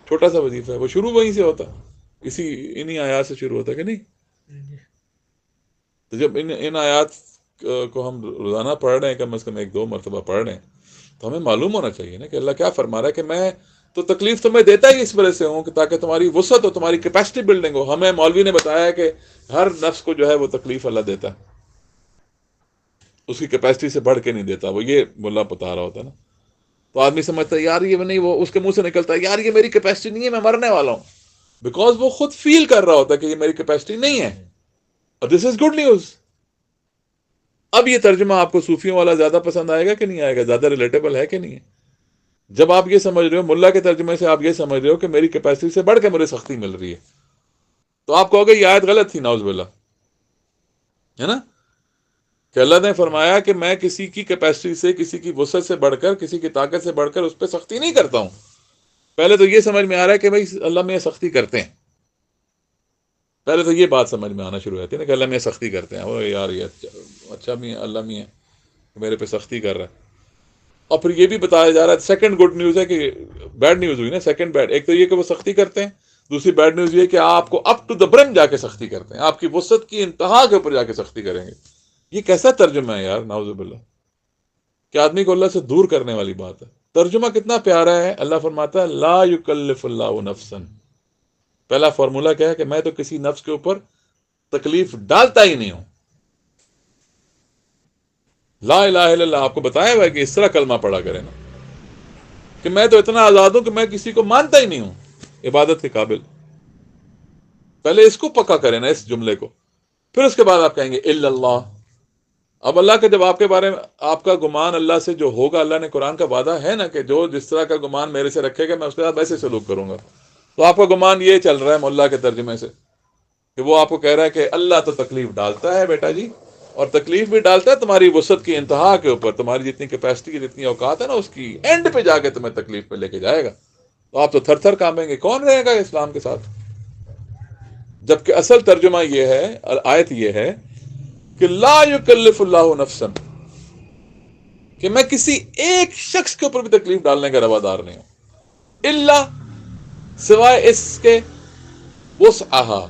چھوٹا سا وظیفہ ہے، وہ شروع وہیں سے ہوتا، انہی آیات سے شروع ہوتا کہ نہیں. تو جب ان آیات کو ہم روزانہ پڑھ رہے ہیں، کم از کم 1-2 مرتبہ پڑھ رہے ہیں، تو ہمیں معلوم ہونا چاہیے نا کہ اللہ کیا فرما رہا ہے. کہ میں تو تکلیف تمہیں دیتا ہی اس وجہ سے ہوں کہ تاکہ تمہاری وسعت ہو، تمہاری کیپیسٹی بلڈنگ ہو. ہمیں مولوی نے بتایا ہے کہ ہر نفس کو جو ہے وہ تکلیف اللہ دیتا ہے، اس کی کیپیسٹی سے بڑھ کے نہیں دیتا. وہ یہ ملا بتا رہا ہوتا ہے نا. تو آدمی سمجھتا ہے یار یہ نہیں، وہ اس کے منہ سے نکلتا ہے یار یہ میری کیپیسٹی نہیں ہے، میں مرنے والا ہوں. بیکاز وہ خود فیل کر رہا ہوتا ہے کہ یہ میری کیپیسٹی نہیں ہے، اور دس از گڈ نیوز. اب یہ ترجمہ آپ کو صوفیوں والا زیادہ پسند آئے گا کہ نہیں آئے گا؟ زیادہ ریلیٹیبل ہے کہ نہیں ہے؟ جب آپ یہ سمجھ رہے ہو، ملا کے ترجمے سے آپ یہ سمجھ رہے ہو کہ میری کیپیسٹی سے بڑھ کے مجھے سختی مل رہی ہے، تو آپ کہو گے یہ آیت غلط تھی، نعوذ باللہ، ہے نا. کہ اللہ نے فرمایا کہ میں کسی کی کیپیسٹی سے، کسی کی وسعت سے بڑھ کر، کسی کی طاقت سے بڑھ کر اس پہ سختی نہیں کرتا ہوں. پہلے تو یہ سمجھ میں آ رہا ہے کہ بھائی اللہ میں سختی کرتے ہیں. پہلے تو یہ بات سمجھ میں آنا شروع ہوتی ہے نا کہ اللہ میں سختی کرتے ہیں. وہ یار یہ اچھا بھی اللہ میں ہے میرے پہ سختی کر رہا ہے. اور پھر یہ بھی بتایا جا رہا ہے، سیکنڈ گڈ نیوز ہے کہ بیڈ نیوز ہوئی نا، سیکنڈ بیڈ. ایک تو یہ کہ وہ سختی کرتے ہیں، دوسری بیڈ نیوز یہ کہ آپ کو اپ ٹو دا برم جا کے سختی کرتے ہیں، آپ کی وسعت کی انتہا کے اوپر جا کے سختی کریں گے. یہ کیسا ترجمہ ہے یار، نعوذ باللہ، کہ آدمی کو اللہ سے دور کرنے والی بات ہے. ترجمہ کتنا پیارا ہے. اللہ فرماتا ہے لا یکلف اللہ نفسا. پہلا فارمولا کیا ہے کہ میں تو کسی نفس کے اوپر تکلیف ڈالتا ہی نہیں ہوں. لا الہ الا اللہ آپ کو بتایا ہوا ہے کہ اس طرح کلمہ پڑھا کرے نا، کہ میں تو اتنا آزاد ہوں کہ میں کسی کو مانتا ہی نہیں ہوں عبادت کے قابل. پہلے اس کو پکا کریں نا، اس جملے کو، پھر اس کے بعد آپ کہیں گے الا اللہ. اب اللہ کا جب آپ کے بارے میں آپ کا گمان اللہ سے جو ہوگا، اللہ نے قرآن کا وعدہ ہے نا کہ جو جس طرح کا گمان میرے سے رکھے گا میں اس کے ساتھ ویسے سلوک کروں گا. تو آپ کا گمان یہ چل رہا ہے مولا کے ترجمے سے کہ وہ آپ کو کہہ رہا ہے کہ اللہ تو تکلیف ڈالتا ہے بیٹا جی، اور تکلیف بھی ڈالتا ہے تمہاری وسعت کی انتہا کے اوپر. تمہاری جتنی کیپیسٹی، جتنی اوقات ہے نا، اس کی اینڈ پہ جا کے تمہیں تکلیف پہ لے کے جائے گا. تو آپ تو تھر تھر کانپیں گے، کون رہے گا اسلام کے ساتھ؟ جبکہ اصل ترجمہ یہ ہے، آیت یہ ہے کہ لا یکلف اللہ نفسا، کہ میں کسی ایک شخص کے اوپر بھی تکلیف ڈالنے کا روادار نہیں ہوں، الا سوائے اس کے وسعہا،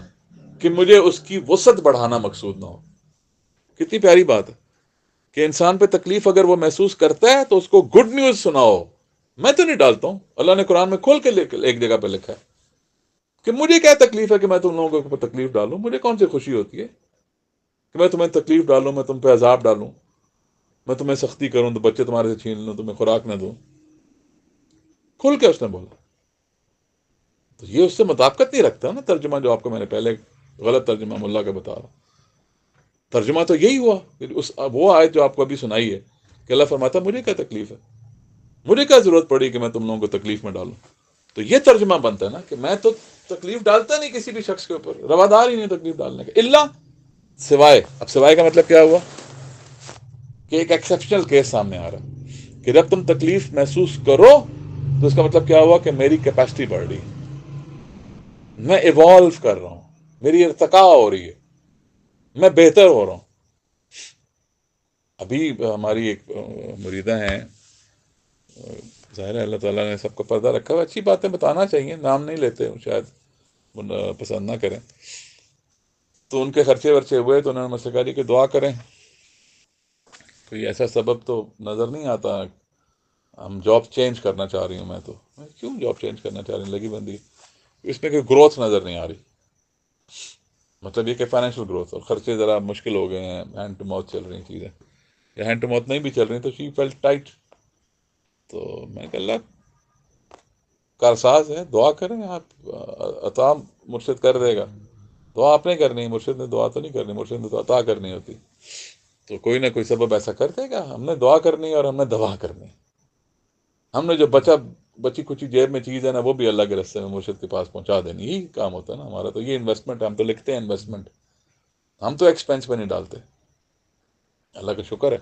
کہ مجھے اس کی وسعت بڑھانا مقصود نہ ہو. کتنی پیاری بات ہے کہ انسان پہ تکلیف اگر وہ محسوس کرتا ہے تو اس کو گڈ نیوز سناؤ میں تو نہیں ڈالتا ہوں، اللہ نے قرآن میں کھول کے ایک جگہ پہ لکھا ہے کہ مجھے کیا تکلیف ہے کہ میں تم لوگوں کو تکلیف ڈالوں، مجھے کون سی خوشی ہوتی ہے کہ میں تمہیں تکلیف ڈالوں، میں تم پہ عذاب ڈالوں، میں تمہیں سختی کروں تو بچے تمہارے سے چھین لوں، تمہیں خوراک نہ دوں. کھل کے اس نے بولا. تو یہ اس سے مطابقت نہیں رکھتا نا ترجمہ جو آپ کو میں نے پہلے غلط ترجمہ ملا کا بتا رہا. ترجمہ تو یہی ہوا کہ وہ آیت جو آپ کو ابھی سنائی ہے کہ اللہ فرماتا مجھے کیا تکلیف ہے، مجھے کیا ضرورت پڑی کہ میں تم لوگوں کو تکلیف میں ڈالوں. تو یہ ترجمہ بنتا ہے نا کہ میں تو تکلیف ڈالتا نہیں کسی بھی شخص کے اوپر، روادار ہی نہیں تکلیف ڈالنے کا، اللہ سوائے. اب سوائے کا مطلب کیا ہوا کہ ایک ایکسیپشنل کیس سامنے آ رہا ہے کہ جب تم تکلیف محسوس کرو تو اس کا مطلب کیا ہوا کہ میری کیپیسٹی بڑھ رہی ہے، میں ایوالو کر رہا ہوں، میری ارتقاء ہو رہی ہے، میں بہتر ہو رہا ہوں. ابھی ہماری ایک مریدہ ہیں، ظاہر ہے اللہ تعالیٰ نے سب کو پردہ رکھا ہوا، اچھی باتیں بتانا چاہیے، نام نہیں لیتے شاید پسند نہ کریں. تو ان کے خرچے ورچے ہوئے تو انہوں نے مجھ سے کہا جی کہ دعا کریں، کوئی ایسا سبب تو نظر نہیں آتا. ہم جاب چینج کرنا چاہ رہی ہوں میں کیوں جاب چینج کرنا چاہ رہی ہوں، لگی بندی اس میں کوئی گروتھ نظر نہیں آ رہی. مطلب یہ کہ فائنینشیل گروتھ، اور خرچے ذرا مشکل ہو گئے ہیں، ہینڈ ٹو ماؤتھ چل رہی چیزیں، یا ہینڈ ٹو ماؤتھ نہیں بھی چل رہی تو شی فیلٹ ٹائٹ. تو میں کہ اللہ کارساز ہے، دعا کریں آپ، عطا مرشد کر دے گا. دعا آپ نے کرنی، مرشد نے دعا تو نہیں کرنی، مرشد نے تو عطا کرنی ہوتی. تو کوئی نہ کوئی سبب ایسا کر دے گا، ہم نے دعا کرنی ہے اور ہم نے دوا کرنی ہے. ہم نے جو بچی کچی جیب میں چیز ہے نا وہ بھی اللہ کے راستے میں مرشد کے پاس پہنچا دینی، یہی کام ہوتا ہے نا ہمارا. تو یہ انویسٹمنٹ ہم تو لکھتے ہیں انویسٹمنٹ، ہم تو ایکسپینس پہ نہیں ڈالتے. اللہ کا شکر ہے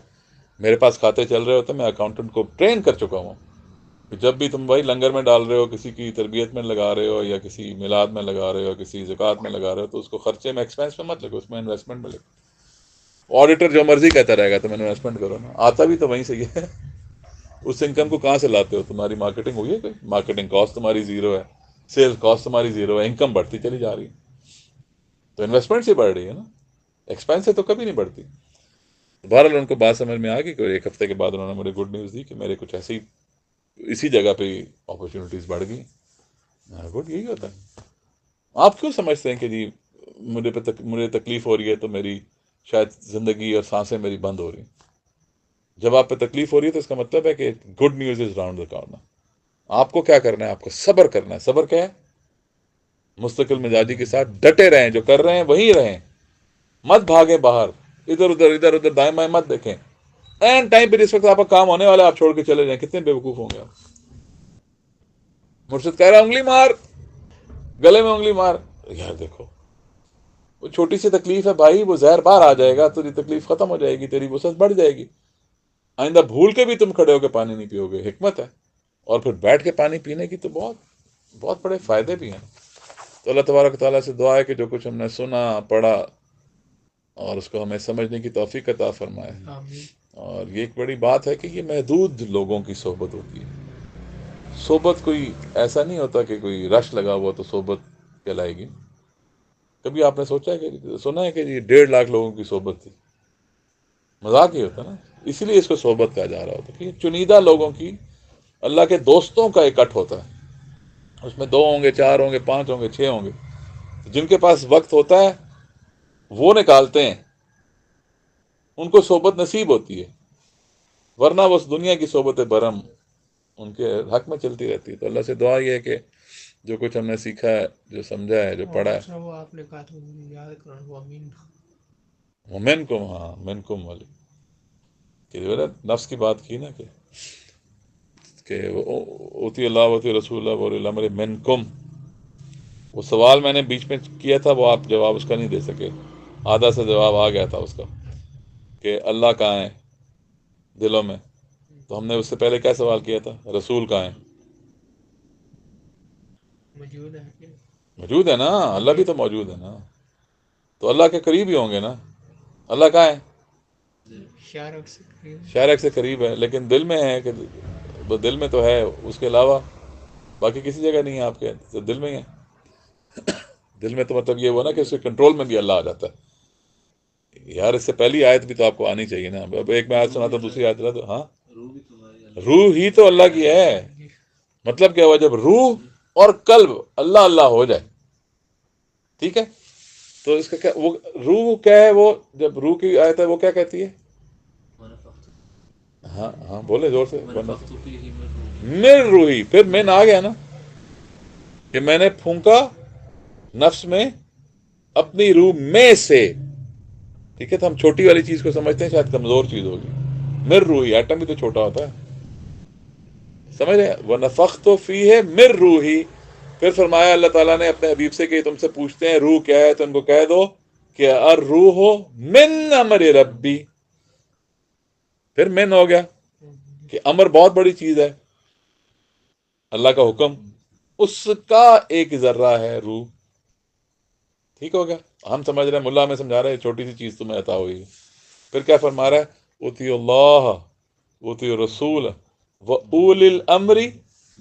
میرے پاس کھاتے چل رہے ہوتے، میں اکاؤنٹنٹ کو ٹرین کر چکا ہوں کہ جب بھی تم بھائی لنگر میں ڈال رہے ہو، کسی کی تربیت میں لگا رہے ہو، یا کسی میلاد میں لگا رہے ہو، کسی زکوٰۃ میں لگا رہے ہو، تو اس کو خرچے میں ایکسپینس میں مت لگو، اس میں انویسٹمنٹ میں لگو. آڈیٹر جو مرضی کہتا رہے گا تم انویسٹمنٹ کرو نا، آتا بھی تو وہیں سے یہ ہے. اس انکم کو کہاں سے لاتے ہو؟ تمہاری مارکیٹنگ ہوئی ہے کوئی؟ مارکیٹنگ کاسٹ تمہاری زیرو ہے، سیلز کاسٹ تمہاری زیرو ہے، انکم بڑھتی چلی جا رہی ہے. تو انویسٹمنٹ سے بڑھ رہی ہے نا، ایکسپینس سے تو کبھی نہیں بڑھتی. بہرحال ان کو بات سمجھ میں آ گئی کہ ایک ہفتے کے بعد انہوں نے مجھے گڈ نیوز دی کہ میرے کچھ ایسی اسی جگہ پہ اپرچونیٹیز بڑھ گئی. گڈ، یہی ہوتا ہے. آپ کیوں سمجھتے ہیں کہ جی مجھے تکلیف ہو رہی ہے تو میری شاید زندگی اور سانسیں میری بند ہو رہی ہیں؟ جب آپ پہ تکلیف ہو رہی ہے تو اس کا مطلب ہے کہ good news is round the corner. آپ کو کیا کرنا ہے؟ آپ کو صبر کرنا ہے. صبر کیا ہے؟ مستقل مزاجی کے ساتھ ڈٹے رہیں، جو کر رہے ہیں وہیں رہیں، مت بھاگیں باہر، ادھر ادھر دائیں بائیں مت دیکھیں. این ٹائم پہ جس وقت آپ کا کام ہونے والا ہے آپ چھوڑ کے چلے جائیں، کتنے بیوقوف ہوں گے آپ. مرشد کہہ رہا ہے انگلی مار، گلے میں انگلی مار. یار دیکھو وہ چھوٹی سی تکلیف ہے بھائی، وہ زہر باہر آ جائے گا، تیری تکلیف ختم ہو جائے گی، تیری وسعت بڑھ جائے گی. آئندہ بھول کے بھی تم کھڑے ہو کے پانی نہیں پیو گے، حکمت ہے. اور پھر بیٹھ کے پانی پینے کی تو بہت بہت بڑے فائدے بھی ہیں. تو اللہ تبارک تعالیٰ سے دعا ہے کہ جو کچھ ہم نے سنا پڑھا اور اس کو ہمیں سمجھنے کی توفیق عطا فرمائے. اور یہ ایک بڑی بات ہے کہ یہ محدود لوگوں کی صحبت ہوتی ہے. صحبت کوئی ایسا نہیں ہوتا کہ کوئی رش لگا ہوا تو صحبت کہلائے گی. کبھی آپ نے سوچا ہے کہ سنا ہے کہ یہ 1.5 لاکھ لوگوں کی صحبت تھی؟ مذاق ہی ہوتا نا. اسی لیے اس کو صحبت کہا جا رہا ہوتا کہ یہ چنیدہ لوگوں کی، اللہ کے دوستوں کا اکٹھ ہوتا ہے. اس میں 2 ہوں گے، 4 ہوں گے، 5 ہوں گے، 6 ہوں گے. جن کے پاس وقت ہوتا ہے وہ نکالتے ہیں، ان کو صحبت نصیب ہوتی ہے. ورنہ بس دنیا کی صحبت برہم ان کے حق میں چلتی رہتی ہے. تو اللہ سے دعا یہ ہے کہ جو کچھ ہم نے سیکھا ہے، جو سمجھا ہے، جو پڑھا ہے، وہ آپ نے کہا تھا یاد کرنا وہ امین مومن کو، ہاں من کم والی کہ جو ہے نفس کی بات کی نا کہ اوتی اللہ وتی رسول اللہ ولی الامر منکم. وہ سوال میں نے بیچ میں کیا تھا، وہ آپ جواب اس کا نہیں دے سکے، آدھا سے جواب آ گیا تھا اس کا کہ اللہ کہاں ہے دلوں میں. تو ہم نے اس سے پہلے کیا سوال کیا تھا؟ رسول کہاں ہے؟ موجود ہے کہ موجود ہے نا، اللہ بھی تو موجود ہے نا. تو اللہ کے قریب ہی ہوں گے نا. اللہ کہاں ہے؟ شارک سے قریب شارک سے قریب ہے، لیکن دل میں ہے کہ وہ دل میں تو ہے، اس کے علاوہ باقی کسی جگہ نہیں ہے آپ کے، تو دل میں ہی ہے. دل میں تو مطلب یہ ہوا نا کہ اس کے کنٹرول میں بھی اللہ آ جاتا ہے. یار اس سے پہلی آیت بھی تو آپ کو آنی چاہیے نا. اب ایک میں آیت سنا تو دوسری آیت سنا تو ہاں، روح ہی تو اللہ کی ہے. مطلب کیا ہوا؟ جب روح اور قلب اللہ اللہ ہو جائے، ٹھیک ہے، تو اس کا کیا وہ روح کیا ہے؟ وہ جب روح کی آیت ہے وہ کیا کہتی ہے؟ ہاں ہاں بولے زور سے، من روحی، پھر من آ گیا نا کہ میں نے پھونکا نفس میں اپنی روح میں سے، ٹھیک ہے، تو ہم چھوٹی والی چیز کو سمجھتے ہیں شاید کمزور چیز ہوگی، من روحی، ایٹم بھی تو چھوٹا ہوتا ہے، سمجھ رہے ہیں؟ وَنَفَخْتُ فِيهِ مِن روحی، پھر فرمایا اللہ تعالیٰ نے اپنے حبیب سے کہ تم سے پوچھتے ہیں روح کیا ہے، تو ان کو کہہ دو کہ الروح من امر ربی، پھر من ہو گیا کہ امر بہت بڑی چیز ہے، اللہ کا حکم، اس کا ایک ذرہ ہے روح، ٹھیک ہو گیا؟ ہم سمجھ رہے ہیں، ملا میں سمجھا رہے ہیں چھوٹی سی چیز تمہیں عطا ہوئی، پھر کیا فرما رہا ہے؟ اطیعوا اللہ واطیعوا الرسول واولی الامر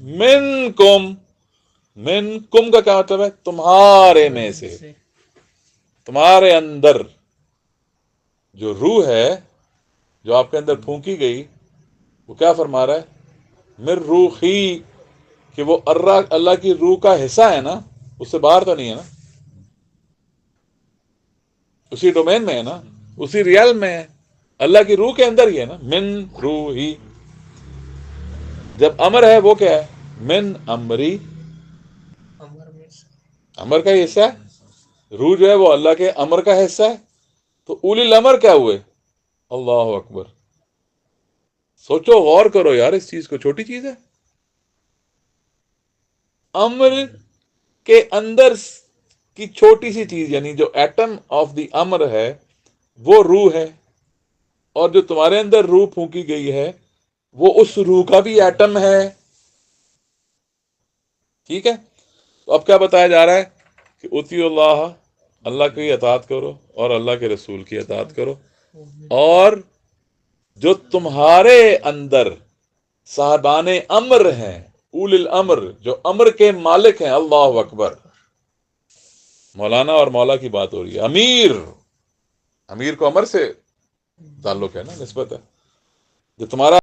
منکم، منکم کا کیا مطلب ہے؟ تمہارے میں سے، تمہارے اندر جو روح ہے جو آپ کے اندر پھونکی گئی، وہ کیا فرما رہا ہے؟ من روحی، کہ وہ اللہ کی روح کا حصہ ہے نا، اس سے باہر تو نہیں ہے نا، اسی ڈومین میں ہے نا، اسی ریئل میں ہے، اللہ کی روح کے اندر ہی ہے نا، من روحی۔ جب امر ہے وہ کیا ہے؟ من امری، امر میں سے امر کا ہی حصہ ہے، روح جو ہے وہ اللہ کے امر کا حصہ ہے، تو اولی الامر کیا ہوئے؟ اللہ اکبر، سوچو غور کرو یار اس چیز کو، چھوٹی چیز ہے؟ امر کے اندر کی چھوٹی سی چیز، یعنی جو ایٹم آف دی امر ہے وہ روح ہے، اور جو تمہارے اندر روح پھونکی گئی ہے وہ اس روح کا بھی ایٹم ہے، ٹھیک ہے؟ تو اب کیا بتایا جا رہا ہے کہ اطیعوا اللہ، اللہ کی اطاعت کرو اور اللہ کے رسول کی اطاعت کرو، اور جو تمہارے اندر صاحبان امر ہیں، اول الامر، جو امر کے مالک ہیں، اللہ اکبر، مولانا اور مولا کی بات ہو رہی ہے، امیر، امیر کو امر سے تعلق ہے نا، نسبت ہے، جو تمہارا